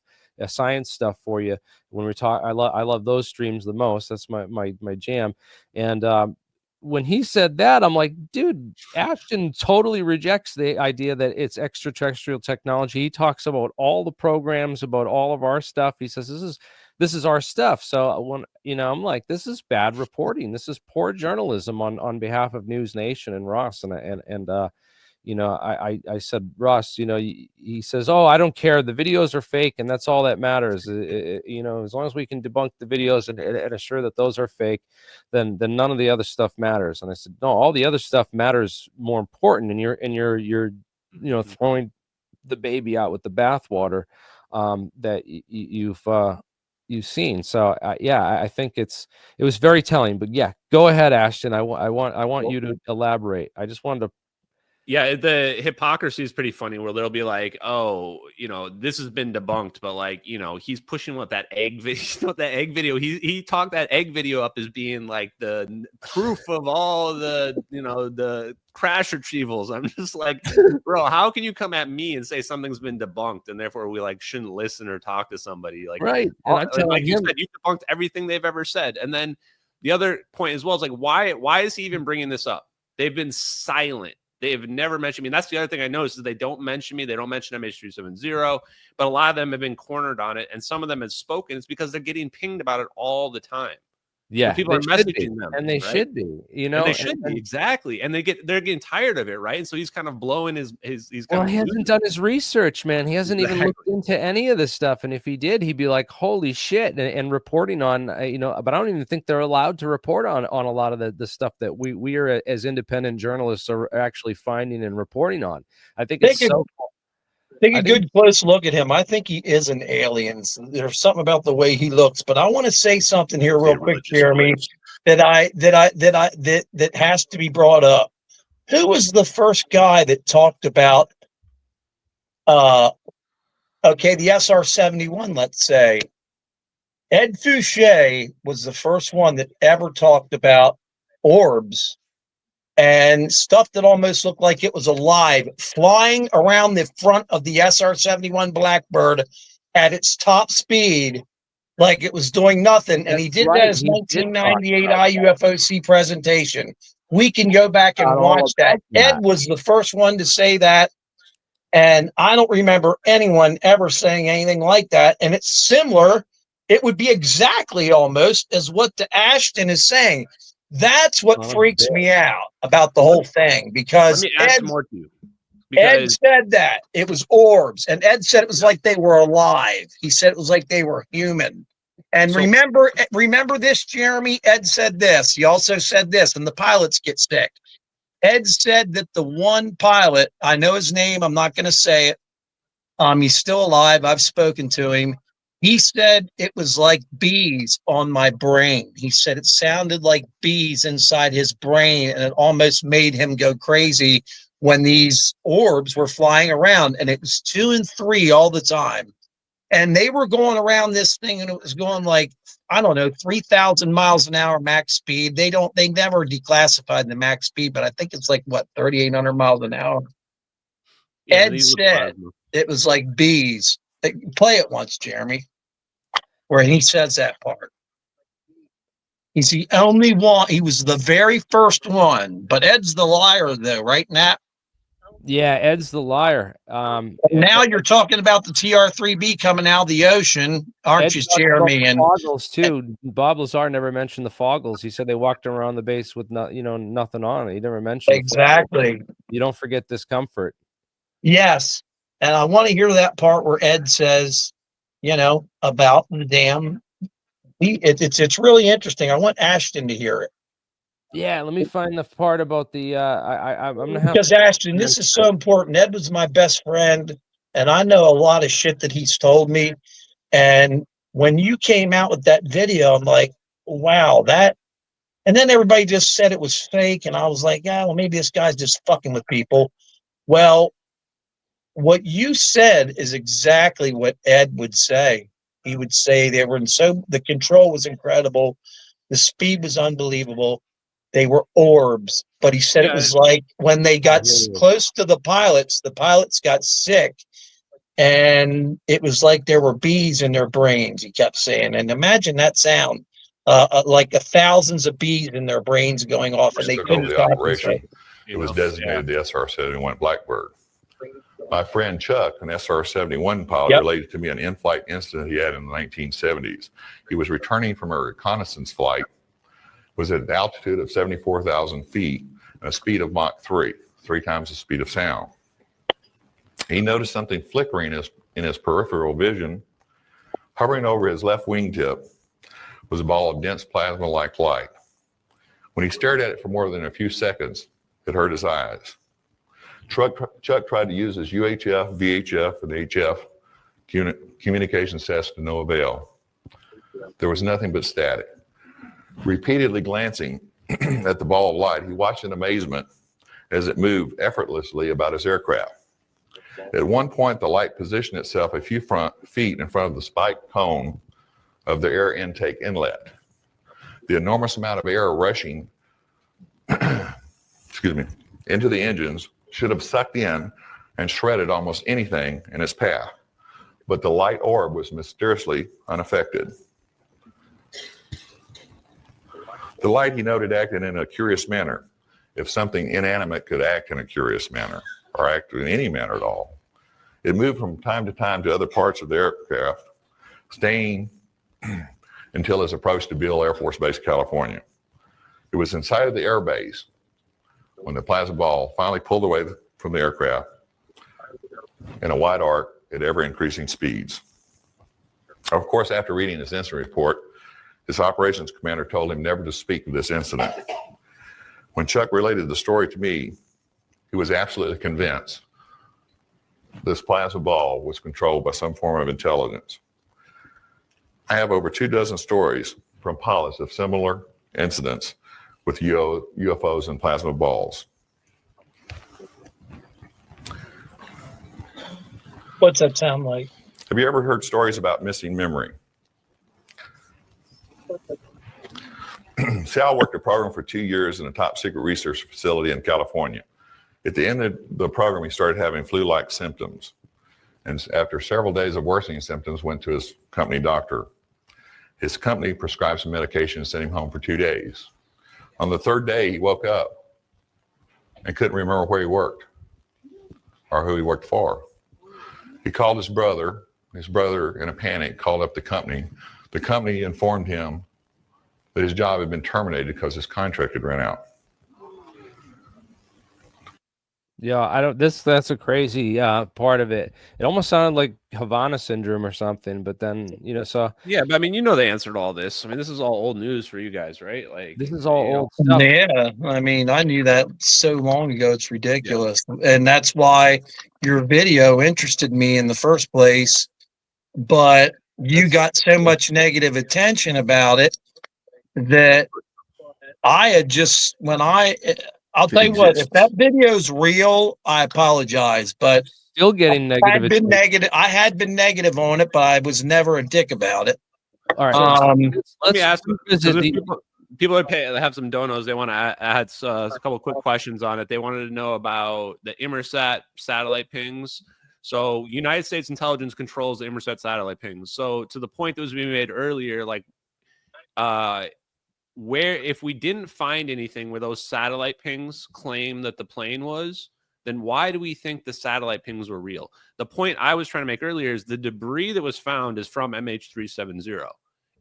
science stuff for you when we talk. I love those streams the most. That's my jam. And when he said that, I'm like, dude, Ashton totally rejects the idea that it's extraterrestrial technology. He talks about all the programs, about all of our stuff. He says this is our stuff. So when, you know, I'm like, this is bad reporting. This is poor journalism on behalf of News Nation and Ross. And you know, I said, Ross, you know, he says, oh, I don't care. The videos are fake, and that's all that matters. You know, as long as we can debunk the videos and assure that those are fake, then none of the other stuff matters. And I said, no, all the other stuff matters more important. And you're you know, throwing the baby out with the bathwater that you've seen. So yeah, I think it was very telling. But yeah, go ahead, Ashton. I want you to elaborate. I just wanted to. Yeah, the hypocrisy is pretty funny where they'll be like, oh, you know, this has been debunked, but like, you know, he's pushing what that egg video, he talked that egg video up as being like the proof of all the, you know, the crash retrievals. I'm just like, bro, how can you come at me and say something's been debunked and therefore we like shouldn't listen or talk to somebody? Like, right. And like you said, you debunked everything they've ever said. And then the other point as well is like, why is he even bringing this up? They've been silent. They've never mentioned me. And that's the other thing I noticed is they don't mention me. They don't mention MH370, but a lot of them have been cornered on it. And some of them have spoken. It's because they're getting pinged about it all the time. Yeah. So people are messaging them. And they should be, you know. And they should be, exactly. And they're getting tired of it, right? And so he's kind of blowing he hasn't done his research, man. He hasn't even looked into any of this stuff. And if he did, he'd be like, holy shit, and reporting on, you know, but I don't even think they're allowed to report on a lot of the stuff that we are as independent journalists are actually finding and reporting on. I think it's so cool. Take a good close look at him. I think he is an alien. There's something about the way he looks. But I want to say something here real quick, Jeremy, that has to be brought up. Who was the first guy that talked about the SR-71, let's say? Ed Fouché was the first one that ever talked about orbs and stuff that almost looked like it was alive, flying around the front of the SR-71 Blackbird at its top speed, like it was doing nothing. And he did that as 1998 IUFOC presentation. We can go back and watch that. Ed was the first one to say that. And I don't remember anyone ever saying anything like that. And it's similar. It would be exactly almost as what the Ashton is saying. That's what freaks me out about the whole thing, Let because me add some more to you. Ed Because said that it was orbs, and Ed said it was like they were alive. He said it was like they were human. And So- remember this, Jeremy? Ed said this. He also said this, and the pilots get sick. Ed said that the one pilot, I know his name, I'm not going to say it. He's still alive. I've spoken to him. He said it was like bees on my brain. He said it sounded like bees inside his brain, and it almost made him go crazy when these orbs were flying around, and it was 2 and 3 all the time. And they were going around this thing, and it was going like, I don't know, 3,000 miles an hour max speed. They never declassified the max speed, but I think it's like, what, 3,800 miles an hour. yeah, Ed these are said plasma. it was like bees. Play it once, Jeremy, where he says that part. He's the only one. He was the very first one, but Ed's the liar, though, right, Nat? Yeah, Ed's the liar. Now you're talking about the tr3b coming out of the ocean, aren't Ed you, talked about Jeremy? the And Foggles too. Bob Lazar never mentioned the Foggles. He said they walked around the base with nothing on it. He never mentioned the exactly. Foggles. You don't forget discomfort. Yes. And I want to hear that part where Ed says, about the damn. It's really interesting. I want Ashton to hear it. Yeah, let me find the part about the. I'm gonna have Because Ashton, this is so important. Ed was my best friend, and I know a lot of shit that he's told me. And when you came out with that video, I'm like, wow, that. And then everybody just said it was fake, and I was like, yeah, well, maybe this guy's just fucking with people. Well, what you said is exactly what Ed would say. He would say the control was incredible, the speed was unbelievable. They were orbs, but he said it was like when they got close to the pilots got sick, and it was like there were bees in their brains, he kept saying. And imagine that sound, like thousands of bees in their brains going off, and they couldn't the operation. It was designated the SR-71 Blackbird. My friend Chuck, an SR-71 pilot, related to me an in-flight incident he had in the 1970s. He was returning from a reconnaissance flight, was at an altitude of 74,000 feet and a speed of Mach 3, 3 times the speed of sound. He noticed something flickering in his peripheral vision. Hovering over his left wingtip was a ball of dense plasma-like light. When he stared at it for more than a few seconds, it hurt his eyes. Chuck tried to use his UHF, VHF, and HF communications test to no avail. There was nothing but static. Repeatedly glancing at the ball of light, he watched in amazement as it moved effortlessly about his aircraft. At one point, the light positioned itself a few feet in front of the spiked cone of the air intake inlet. The enormous amount of air rushing into the engines should have sucked in and shredded almost anything in its path, but the light orb was mysteriously unaffected. The light, he noted, acted in a curious manner, if something inanimate could act in a curious manner, or act in any manner at all. It moved from time to time to other parts of the aircraft, staying until its approach to Beale Air Force Base, California. It was inside of the air base when the plasma ball finally pulled away from the aircraft in a wide arc at ever-increasing speeds. Of course, after reading this incident report, his operations commander told him never to speak of this incident. When Chuck related the story to me, he was absolutely convinced this plasma ball was controlled by some form of intelligence. I have over 24 stories from pilots of similar incidents with UFOs and plasma balls. What's that sound like? Have you ever heard stories about missing memory? Sal worked a program for 2 years in a top secret research facility in California. At the end of the program, he started having flu-like symptoms. And after several days of worsening symptoms, went to his company doctor. His company prescribed some medication and sent him home for 2 days. On the third day, he woke up and couldn't remember where he worked. or who he worked for. He called his brother. His brother, in a panic, called up the company. The company informed him that his job had been terminated because his contract had run out. Yeah, I don't. That's a crazy part of it. It almost sounded like Havana syndrome or something. But then so Yeah, but I mean, they answered all this. I mean, this is all old news for you guys, right? Like, this is all old stuff. Yeah, I mean, I knew that so long ago. It's ridiculous, and that's why your video interested me in the first place. But you got so much negative attention about it that I had just I'll tell you what, if that video's real, I apologize, but Still getting negative. I had been negative on it, but I was never a dick about it. All right. Let me ask. People that have some donos, they want to add a couple quick questions on it. They wanted to know about the Inmarsat satellite pings. So United States intelligence controls the Inmarsat satellite pings. So to the point that was being made earlier, like where if we didn't find anything where those satellite pings claim that the plane was, then why do we think the satellite pings were real? The point I was trying to make earlier is the debris that was found is from MH370.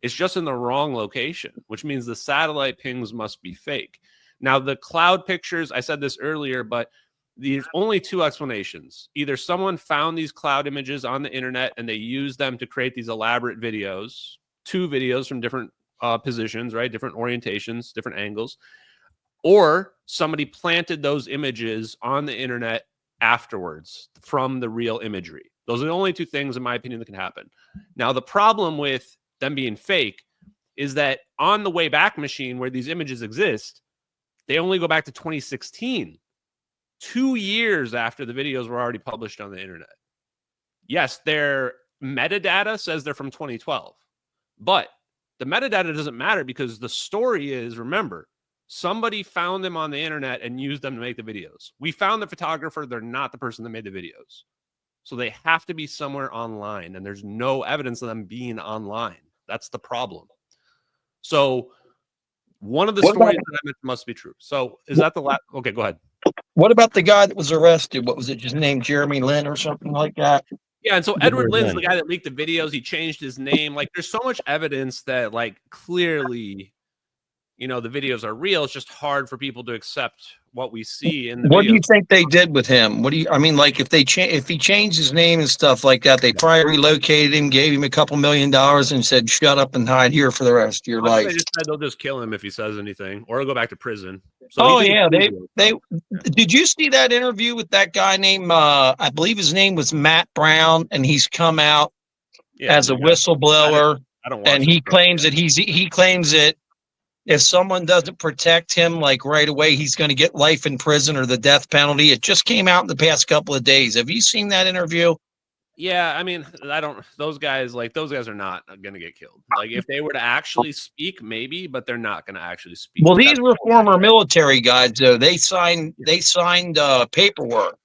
It's just in the wrong location, which means the satellite pings must be fake. Now, the cloud pictures, I said this earlier, but there's only two explanations. Either someone found these cloud images on the internet and they used them to create these elaborate videos, two videos from different positions, right? Different orientations, different angles. Or somebody planted those images on the internet afterwards from the real imagery. Those are the only two things, in my opinion, that can happen. Now, the problem with them being fake is that on the Wayback Machine where these images exist, they only go back to 2016, 2 years after the videos were already published on the internet. Yes, their metadata says they're from 2012, but the metadata doesn't matter because the story is, remember, somebody found them on the internet and used them to make the videos. We found the photographer. They're not the person that made the videos. So they have to be somewhere online, and there's no evidence of them being online. That's the problem. So one of the stories that I mentioned must be true. So is that the last? Okay, go ahead. What about the guy that was arrested? What was it? Just named Jeremy Lin or something like that? Yeah, and so Edward Lynn's the guy that leaked the videos. He changed his name. Like, there's so much evidence that, like, clearly, the videos are real. It's just hard for people to accept what we see in the What videos. do you think they did with him? Like if he changed his name and stuff like that, they probably relocated him, gave him a couple $1 million and said, shut up and hide here for the rest of your life. They just said they'll just kill him if he says anything, or he'll go back to prison. So did you see that interview with that guy named, I believe his name was Matt Brown, and he's come out as a whistleblower, and he claims that if someone doesn't protect him, like right away, he's going to get life in prison or the death penalty. It just came out in the past couple of days. Have you seen that interview? Yeah, I mean, those guys are not going to get killed. Like, if they were to actually speak, maybe, but they're not going to actually speak. Well, these were former military guys, though. They signed paperwork.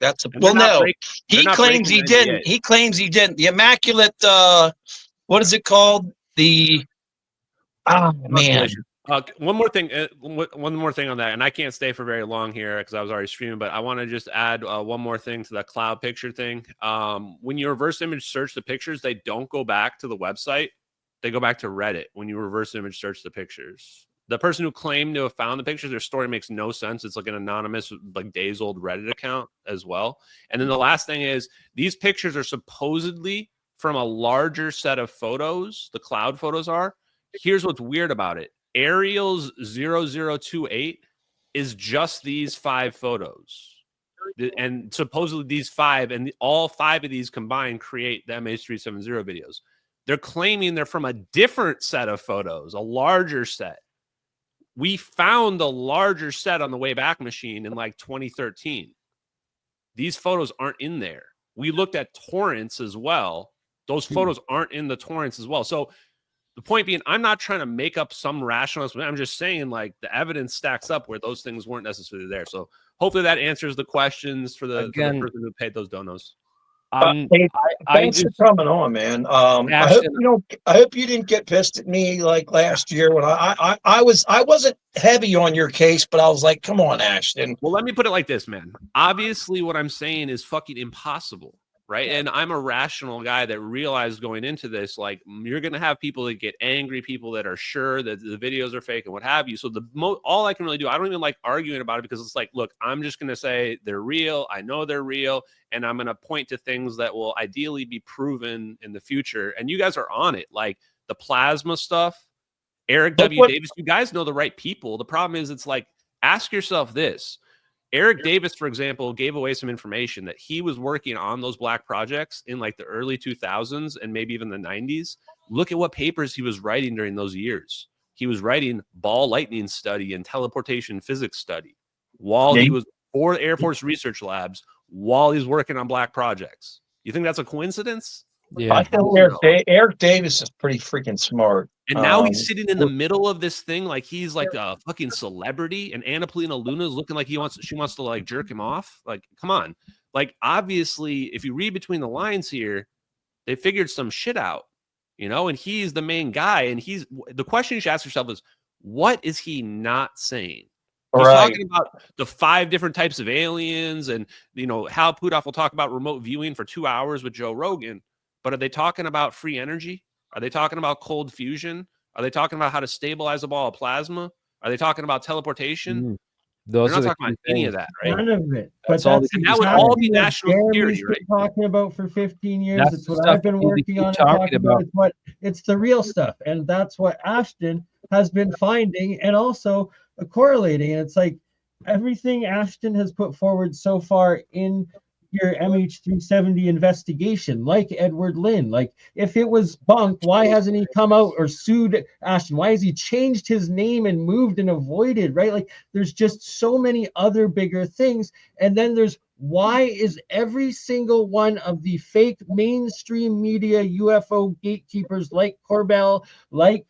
He claims he didn't. He claims he didn't. The Immaculate, what is it called? One more thing on that, and I can't stay for very long here because I was already streaming, but I want to just add one more thing to the cloud picture thing. When you reverse image search the pictures, they don't go back to the website. They go back to Reddit when you reverse image search the pictures. The person who claimed to have found the pictures, their story makes no sense. It's like an anonymous, like days old Reddit account as well. And then the last thing is these pictures are supposedly from a larger set of photos. The cloud photos are. Here's what's weird about it. Ariel's 0028 is just these 5 photos. And supposedly these 5, and all 5 of these combined create the MH370 videos. They're claiming they're from a different set of photos, a larger set. We found the larger set on the Wayback Machine in like 2013. These photos aren't in there. We looked at torrents as well. Those photos aren't in the torrents as well. So the point being, I'm not trying to make up some rational explanation. I'm just saying, like, the evidence stacks up where those things weren't necessarily there. So hopefully that answers the questions for the person who paid those donos. Hey, I thanks just, for coming on, man. Ashton, I hope you didn't get pissed at me like last year when I wasn't heavy on your case, but I was like, come on, Ashton. Well, let me put it like this, man. Obviously, what I'm saying is fucking impossible, right? And I'm a rational guy that realized going into this, like, you're going to have people that get angry, people that are sure that the videos are fake and what have you. So all I can really do, I don't even like arguing about it, because it's like, look, I'm just going to say they're real. I know they're real. And I'm going to point to things that will ideally be proven in the future. And you guys are on it. Like the plasma stuff, Eric W. Davis, you guys know the right people. The problem is, it's like, ask yourself this. Eric Davis, for example, gave away some information that he was working on those black projects in like the early 2000s and maybe even the 90s. Look at what papers he was writing during those years. He was writing ball lightning study and teleportation physics study while he was for Air Force Research Labs, while he's working on black projects. You think that's a coincidence? yeah. I think Eric Davis is pretty freaking smart. And now he's sitting in the middle of this thing like he's like a fucking celebrity, and Anna Polina Luna is looking like she wants to like jerk him off. Like, come on. Like, obviously, if you read between the lines here, they figured some shit out, you know, and he's the main guy. And the question you should ask yourself is, what is he not saying? He's talking about the 5 different types of aliens, and, you know, Hal Puthoff will talk about remote viewing for 2 hours with Joe Rogan. But are they talking about free energy? Are they talking about cold fusion? Are they talking about how to stabilize a ball of plasma? Are they talking about teleportation? Those They're are not talking about any of that, right? None of it. But That's all that's and that would all be national Jeremy's security, right? been talking about for 15 years. That's It's the what stuff I've been we need to working keep on and talking talking about. about. It's the real stuff. And that's what Ashton has been finding and also correlating. And it's like everything Ashton has put forward so far in your MH370 investigation, like Edward Lynn. Like, if it was bunk, why hasn't he come out or sued Ashton? Why has he changed his name and moved and avoided, right? Like, there's just so many other bigger things. And then there's, why is every single one of the fake mainstream media UFO gatekeepers like Corbell, like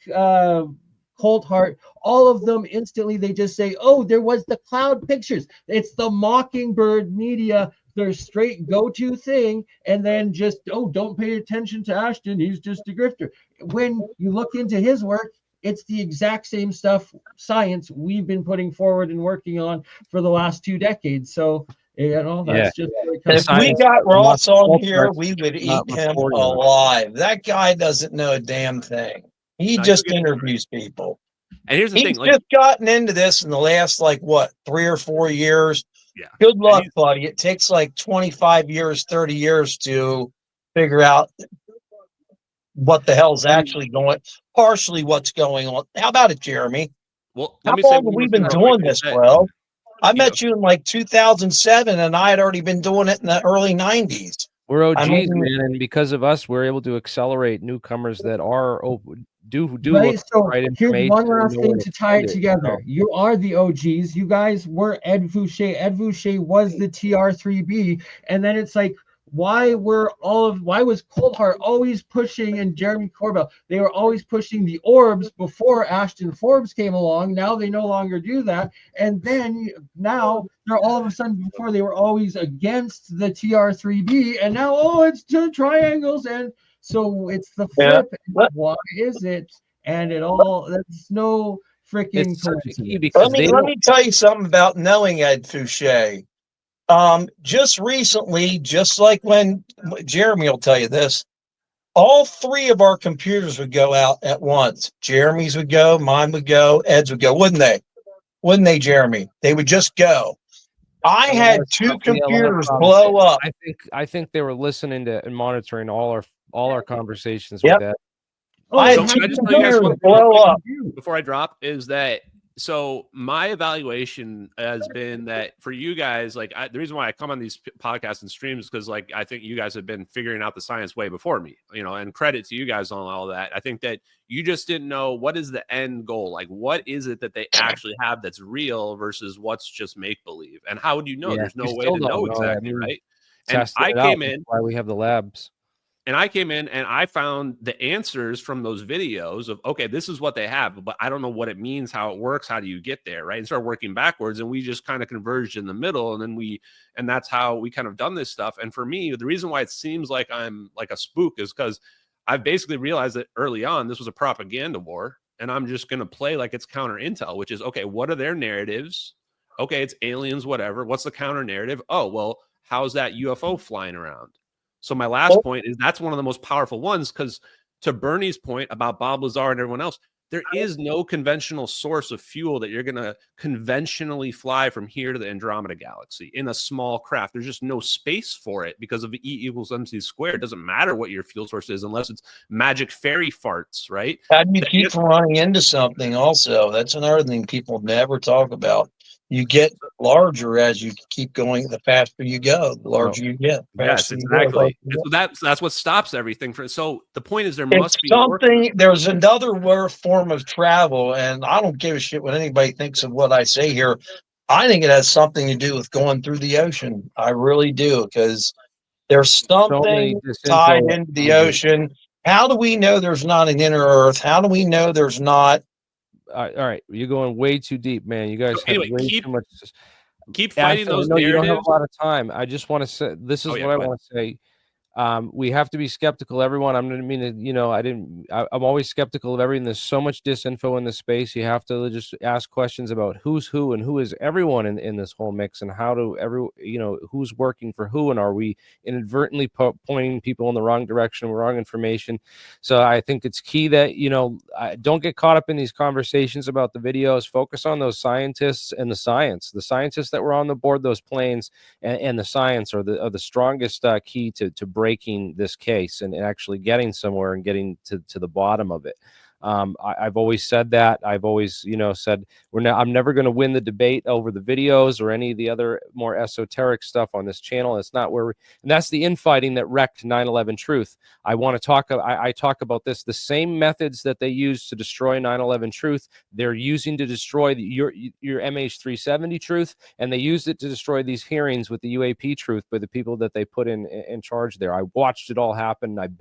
Cold Heart, all of them instantly, they just say, oh, there was the cloud pictures. It's the Mockingbird media, their straight go-to thing, and then just, oh, don't pay attention to Ashton, he's just a grifter. When you look into his work, it's the exact same stuff, science, we've been putting forward and working on for the last 2 decades. So, you know, that's just if we got Ross on here, we would eat him alive. That guy doesn't know a damn thing. He just interviews people. And here's the thing, like, just gotten into this in the last, like, what, 3 or 4 years? Yeah. Good luck, buddy. It takes like 25 years, 30 years to figure out what the hell's actually partially what's going on. How about it, Jeremy? Well, how long have we been doing this, bro? I met you in like 2007, and I had already been doing it in the early 90s. We're OGs, man, and because of us, we're able to accelerate newcomers that are do right, look so for right here's information. one last thing to tie it together. You know? You are the OGs. You guys were Ed Fouché. Ed Fouché was the tr3b, and then it's like, why was Cold Heart always pushing, and Jeremy Corbell, they were always pushing the orbs before Ashton Forbes came along. Now they no longer do that. And then now they're all of a sudden, before they were always against the tr3b, and now, oh, it's 2 triangles. And so it's the flip. Yeah. Why is it? And it all, that's no freaking coincidence. Let me tell you something about knowing Ed Fouché. Just recently, just like when Jeremy will tell you this, all 3 of our computers would go out at once. Jeremy's would go, mine would go, Ed's would go, wouldn't they? Wouldn't they, Jeremy? They would just go. I had 2 computers blow up. I think they were listening to and monitoring all our conversations with that. I had 2 computers blow up. Before I drop, is that, so my evaluation has been that for you guys, like, the reason why I come on these podcasts and streams is because, like, I think you guys have been figuring out the science way before me, you know, and credit to you guys on all that. I think that you just didn't know what is the end goal. Like, what is it that they actually have that's real versus what's just make-believe? And how would you know? There's no way to know exactly, right? And I came in. Why we have the labs. And I came in and I found the answers from those videos of, okay, this is what they have, but I don't know what it means, how it works, how do you get there, right? And start working backwards. And we just kind of converged in the middle. And then and that's how we kind of done this stuff. And for me, the reason why it seems like I'm like a spook is because I've basically realized that early on, this was a propaganda war. And I'm just going to play like it's counter intel, which is, okay, what are their narratives? Okay, it's aliens, whatever. What's the counter narrative? Oh, well, how's that UFO flying around? So my last point is that's one of the most powerful ones, because to Bernie's point about Bob Lazar and everyone else, there is no conventional source of fuel that you're going to conventionally fly from here to the Andromeda galaxy in a small craft. There's just no space for it because of E=mc squared. It doesn't matter what your fuel source is unless it's magic fairy farts, right? How do you keep running into something also? That's another thing people never talk about. You get larger as you keep going. The faster you go, the larger you get. Yes, exactly. And so that's what stops everything. So the point is, there must be something. There's another form of travel, and I don't give a shit what anybody thinks of what I say here. I think it has something to do with going through the ocean. I really do, because there's something tied into the ocean. How do we know there's not an inner Earth? How do we know there's not? All right, you're going way too deep, man. You guys have way too much. Keep fighting those narratives. You don't have a lot of time. I just want to say this is what I want to say. We have to be skeptical. Everyone, I'm going to mean it, you know, I'm always skeptical of everything. There's so much disinfo in this space. You have to just ask questions about who's who and who is everyone in this whole mix, and how do who's working for who, and are we inadvertently pointing people in the wrong direction, wrong information. So I think it's key that, don't get caught up in these conversations about the videos. Focus on those scientists and the scientists that were on the board, those planes, and the science are the strongest key to breaking this case and actually getting somewhere and getting to the bottom of it. I've always said that. I've always, said I'm never going to win the debate over the videos or any of the other more esoteric stuff on this channel. It's not where and that's the infighting that wrecked 9/11 Truth. I want to talk. I talk about this. The same methods that they used to destroy 9/11 Truth, they're using to destroy your MH370 Truth, and they used it to destroy these hearings with the UAP Truth by the people that they put in charge there. I watched it all happen. I've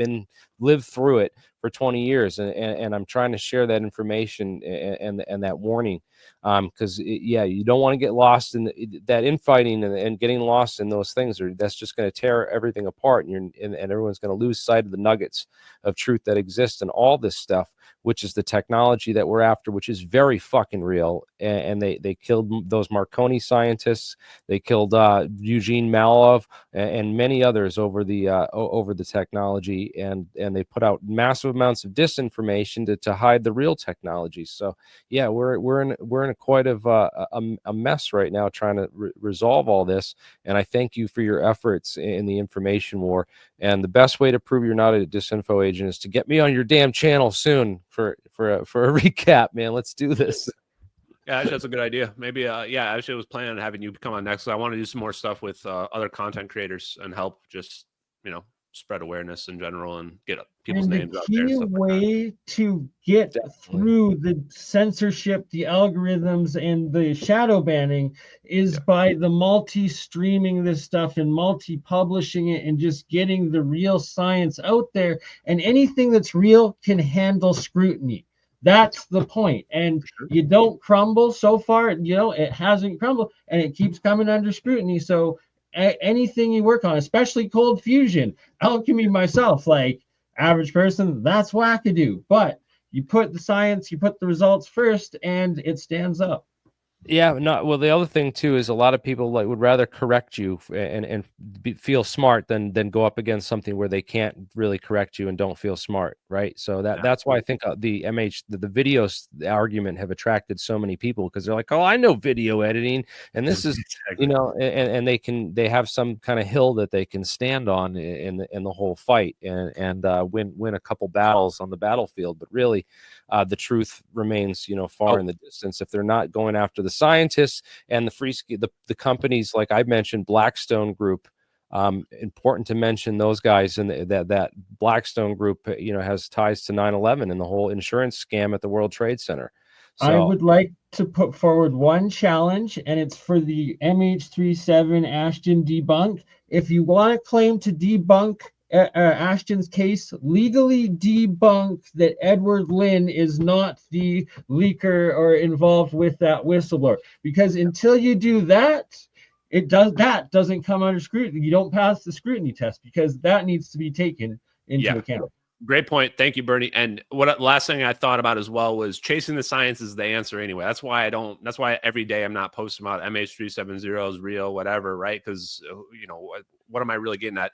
lived through it for 20 years, and I'm trying to share that information and that warning, because you don't want to get lost in that infighting and getting lost in those things, or that's just going to tear everything apart, and everyone's going to lose sight of the nuggets of truth that exist and all this stuff, which is the technology that we're after, which is very fucking real. And they killed those Marconi scientists. They killed Eugene Malov and many others over the technology, and they put out massive amounts of disinformation to hide the real technology. So yeah, we're in quite of a mess right now trying to resolve all this. And I thank you for your efforts in the information war. And the best way to prove you're not a disinfo agent is to get me on your damn channel soon for a recap, man. Let's do this. Yeah, actually, that's a good idea. Maybe, actually, I was planning on having you come on next. I want to do some more stuff with other content creators and help just, spread awareness in general and get people's names out there. The key way to get through the censorship, the algorithms, and the shadow banning is by the multi-streaming this stuff and multi-publishing it and just getting the real science out there. And anything that's real can handle scrutiny. That's the point. And you don't crumble. So far, it hasn't crumbled, and it keeps coming under scrutiny. So anything you work on, especially cold fusion, alchemy, myself, like average person, that's wackadoo. But you put the science, you put the results first, and it stands up. Yeah, well, the other thing too is a lot of people would rather correct you and feel smart than go up against something where they can't really correct you and don't feel smart, right? So that's why I think the videos argument have attracted so many people, because they're like, oh, I know video editing, and this is and they have some kind of hill that they can stand on in the whole fight and win a couple battles on the battlefield, but really the truth remains far in the distance if they're not going after the scientists and the companies like I mentioned, Blackstone Group. Important to mention those guys, and that Blackstone Group has ties to 9/11 and the whole insurance scam at the World Trade Center. So I would like to put forward one challenge, and it's for the MH370 Ashton debunk. If you want to claim to debunk Ashton's case legally debunk that Edward Lynn is not the leaker or involved with that whistleblower. Because until you do that, that doesn't come under scrutiny. You don't pass the scrutiny test because that needs to be taken into account. Great point. Thank you, Bernie. And what last thing I thought about as well was chasing the science is the answer anyway. That's why every day I'm not posting about MH370 is real, whatever, right? Because, you know, what am I really getting at?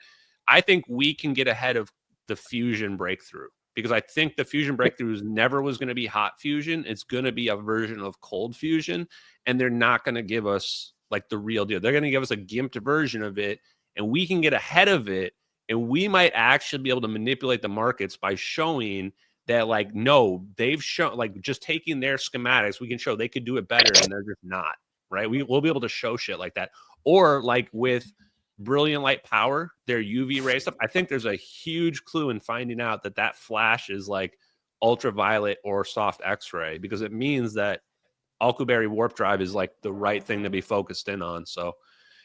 I think we can get ahead of the fusion breakthrough because I think the fusion breakthrough never was going to be hot fusion. It's going to be a version of cold fusion, and they're not going to give us like the real deal. They're going to give us a gimped version of it, and we can get ahead of it. And we might actually be able to manipulate the markets by showing that, like, no, they've shown, like, just taking their schematics, we can show they could do it better, and they're just not, right? We'll be able to show shit like that. Or, like, with brilliant light power, their UV ray stuff, I think there's a huge clue in finding out that flash is, like, ultraviolet or soft X-ray, because it means that Alcubierre warp drive is, like, the right thing to be focused in on, so...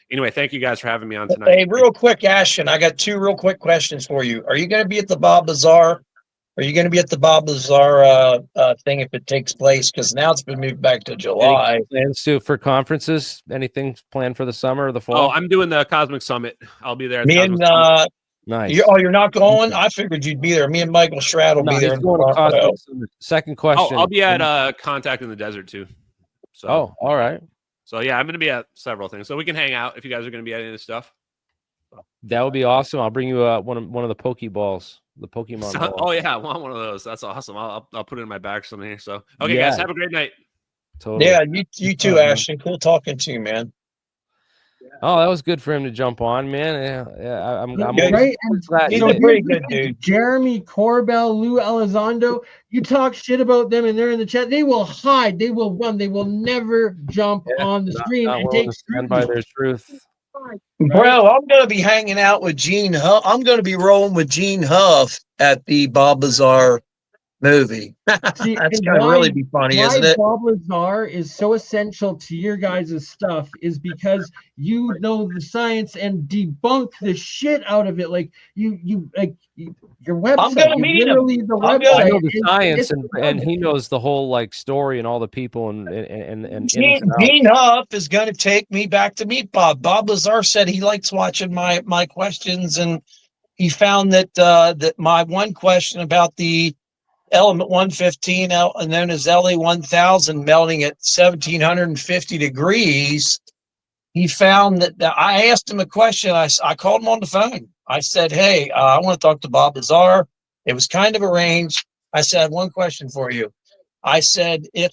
Anyway, thank you guys for having me on tonight. Hey, real quick, Ashton, I got 2 real quick questions for you. Are you going to be at the Bob Bazaar? Are you going to be at the Bob Bazaar thing if it takes place? Because now it's been moved back to July. Any plans for conferences? Anything planned for the summer or the fall? Oh, I'm doing the Cosmic Summit. I'll be there. Me and nice. You're not going? I figured you'd be there. Me and Michael Stroud will be there. Going to Cosmic Summit. Second question. I'll be at Contact in the Desert too. So. Oh, all right. So yeah, I'm going to be at several things. So we can hang out if you guys are going to be at any of this stuff. That would be awesome. I'll bring you one of the Pokeballs, the Pokemon. So, oh yeah, I want one of those. That's awesome. I'll put it in my bag or something here. So okay, guys, have a great night. Totally. Yeah, you too, Ashton. Cool talking to you, man. Oh, that was good for him to jump on, man. Yeah, I'm great. He's a pretty good dude. Jeremy Corbell, Lou Elizondo, you talk shit about them and they're in the chat. They will hide. They will run. They will never jump on the screen and take stand by their truth. Bro, I'm going to be hanging out with Gene Huff. I'm going to be rolling with Gene Huff at the Bob Bazaar movie. That's going to really be funny, isn't it? Bob Lazar is so essential to your guys' stuff is because you know the science and debunk the shit out of it. Like your website. I'm going to meet him. I know the science and he knows the whole like story and all the people and Gene Huff is going to take me back to meet Bob. Bob Lazar said he likes watching my questions, and he found that that my one question about the element 115, known as LA 1000, melting at 1750 degrees. He found that I asked him a question. I called him on the phone. I said, hey, I want to talk to Bob Lazar. It was kind of arranged. I said, I have one question for you. I said, if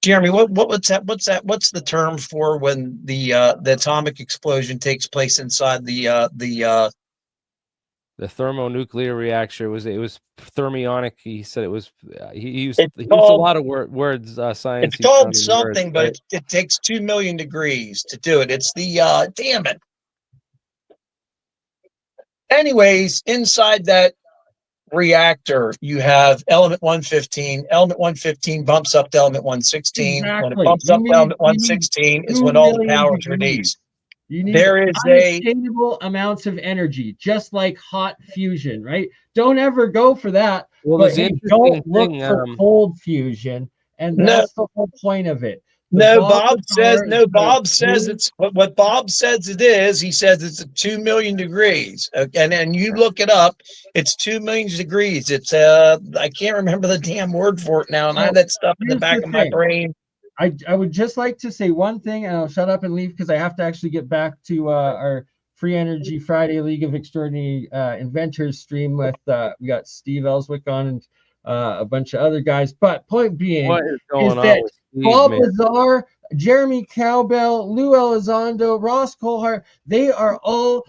Jeremy, what's that? What's the term for when the atomic explosion takes place inside the thermonuclear reactor? It was thermionic. He said it was. He used a lot of words. Science. It's called something, but it takes 2 million degrees to do it. It's the damn it. Anyways, inside that reactor, you have element 115. Element 115 bumps up to element 116. When it bumps up to element 116 is when all the power is released. There is unsustainable amounts of energy, just like hot fusion, right? Don't ever go for that. Well, but don't look for cold fusion, and that's the whole point of it. Bob says it's what Bob says it is. He says it's at 2 million degrees. Okay, and you look it up, it's 2 million degrees. It's I can't remember the damn word for it now, and I have that stuff in the back of my brain. I would just like to say one thing, and I'll shut up and leave because I have to actually get back to our Free Energy Friday League of Extraordinary Inventors stream with we got Steve Ellswick on and a bunch of other guys. But point being is that Bob Lazar, Jeremy Cowbell, Lou Elizondo, Ross Colhart, they are all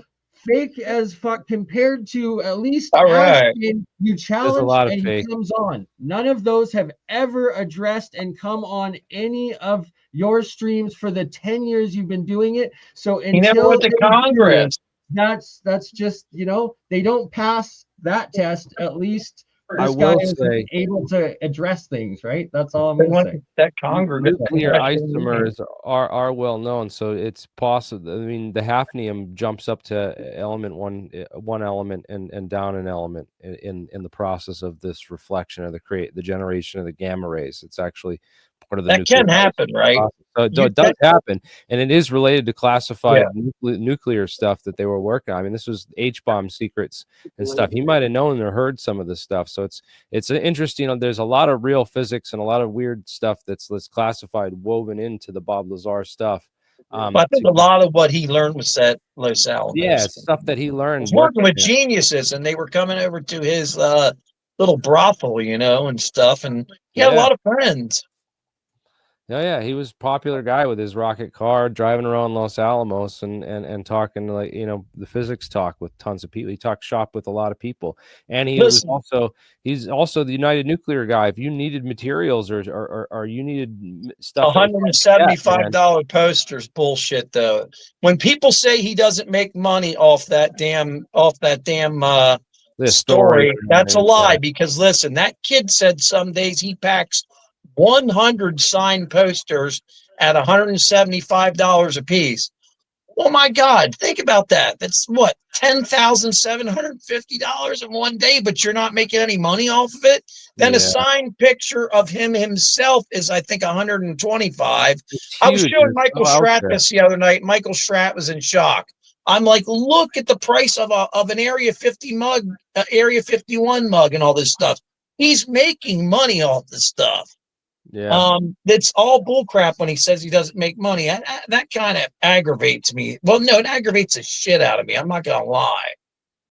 fake as fuck compared to at least Ashton, you challenge and he comes on. None of those have ever addressed and come on any of your streams for the 10 years you've been doing it. So until he never went to Congress. That's just, they don't pass that test, at least I This guy will is say able to address things, right? That's all I'm going to say. That congregate. nuclear isomers are well known, so it's possible. I mean, the hafnium jumps up to element one element and down an element in the process of this reflection of the generation of the gamma rays. It's actually part of the That can happen, right? So it does happen, and it is related to classified nuclear stuff that they were working on. I mean, this was H-bomb secrets and stuff. He might have known or heard some of this stuff. So it's interesting. There's a lot of real physics and a lot of weird stuff that's classified, woven into the Bob Lazar stuff. I think a lot of what he learned was at Los Alamos. Yeah, stuff that he learned. He was working with geniuses, and they were coming over to his little brothel, and stuff. And he had a lot of friends. Yeah, he was a popular guy with his rocket car, driving around Los Alamos and talking the physics talk with tons of people. He talked shop with a lot of people, and he's also the United Nuclear guy. If you needed materials or you needed stuff, $175 posters, bullshit though. When people say he doesn't make money off that damn story, that's a lie. Because listen, that kid said some days he packs 100 signed posters at $175 a piece. Oh my God, think about that. That's what, $10,750 in one day, but you're not making any money off of it. Then a signed picture of him himself is, I think, 125. I was showing Michael Schratt this the other night. Michael Schratt was in shock. I'm like, look at the price of an Area 50 mug, Area 51 mug, and all this stuff. He's making money off this stuff. Yeah. It's all bullcrap when he says he doesn't make money. That kind of aggravates me. Well, no, it aggravates the shit out of me. I'm not gonna lie.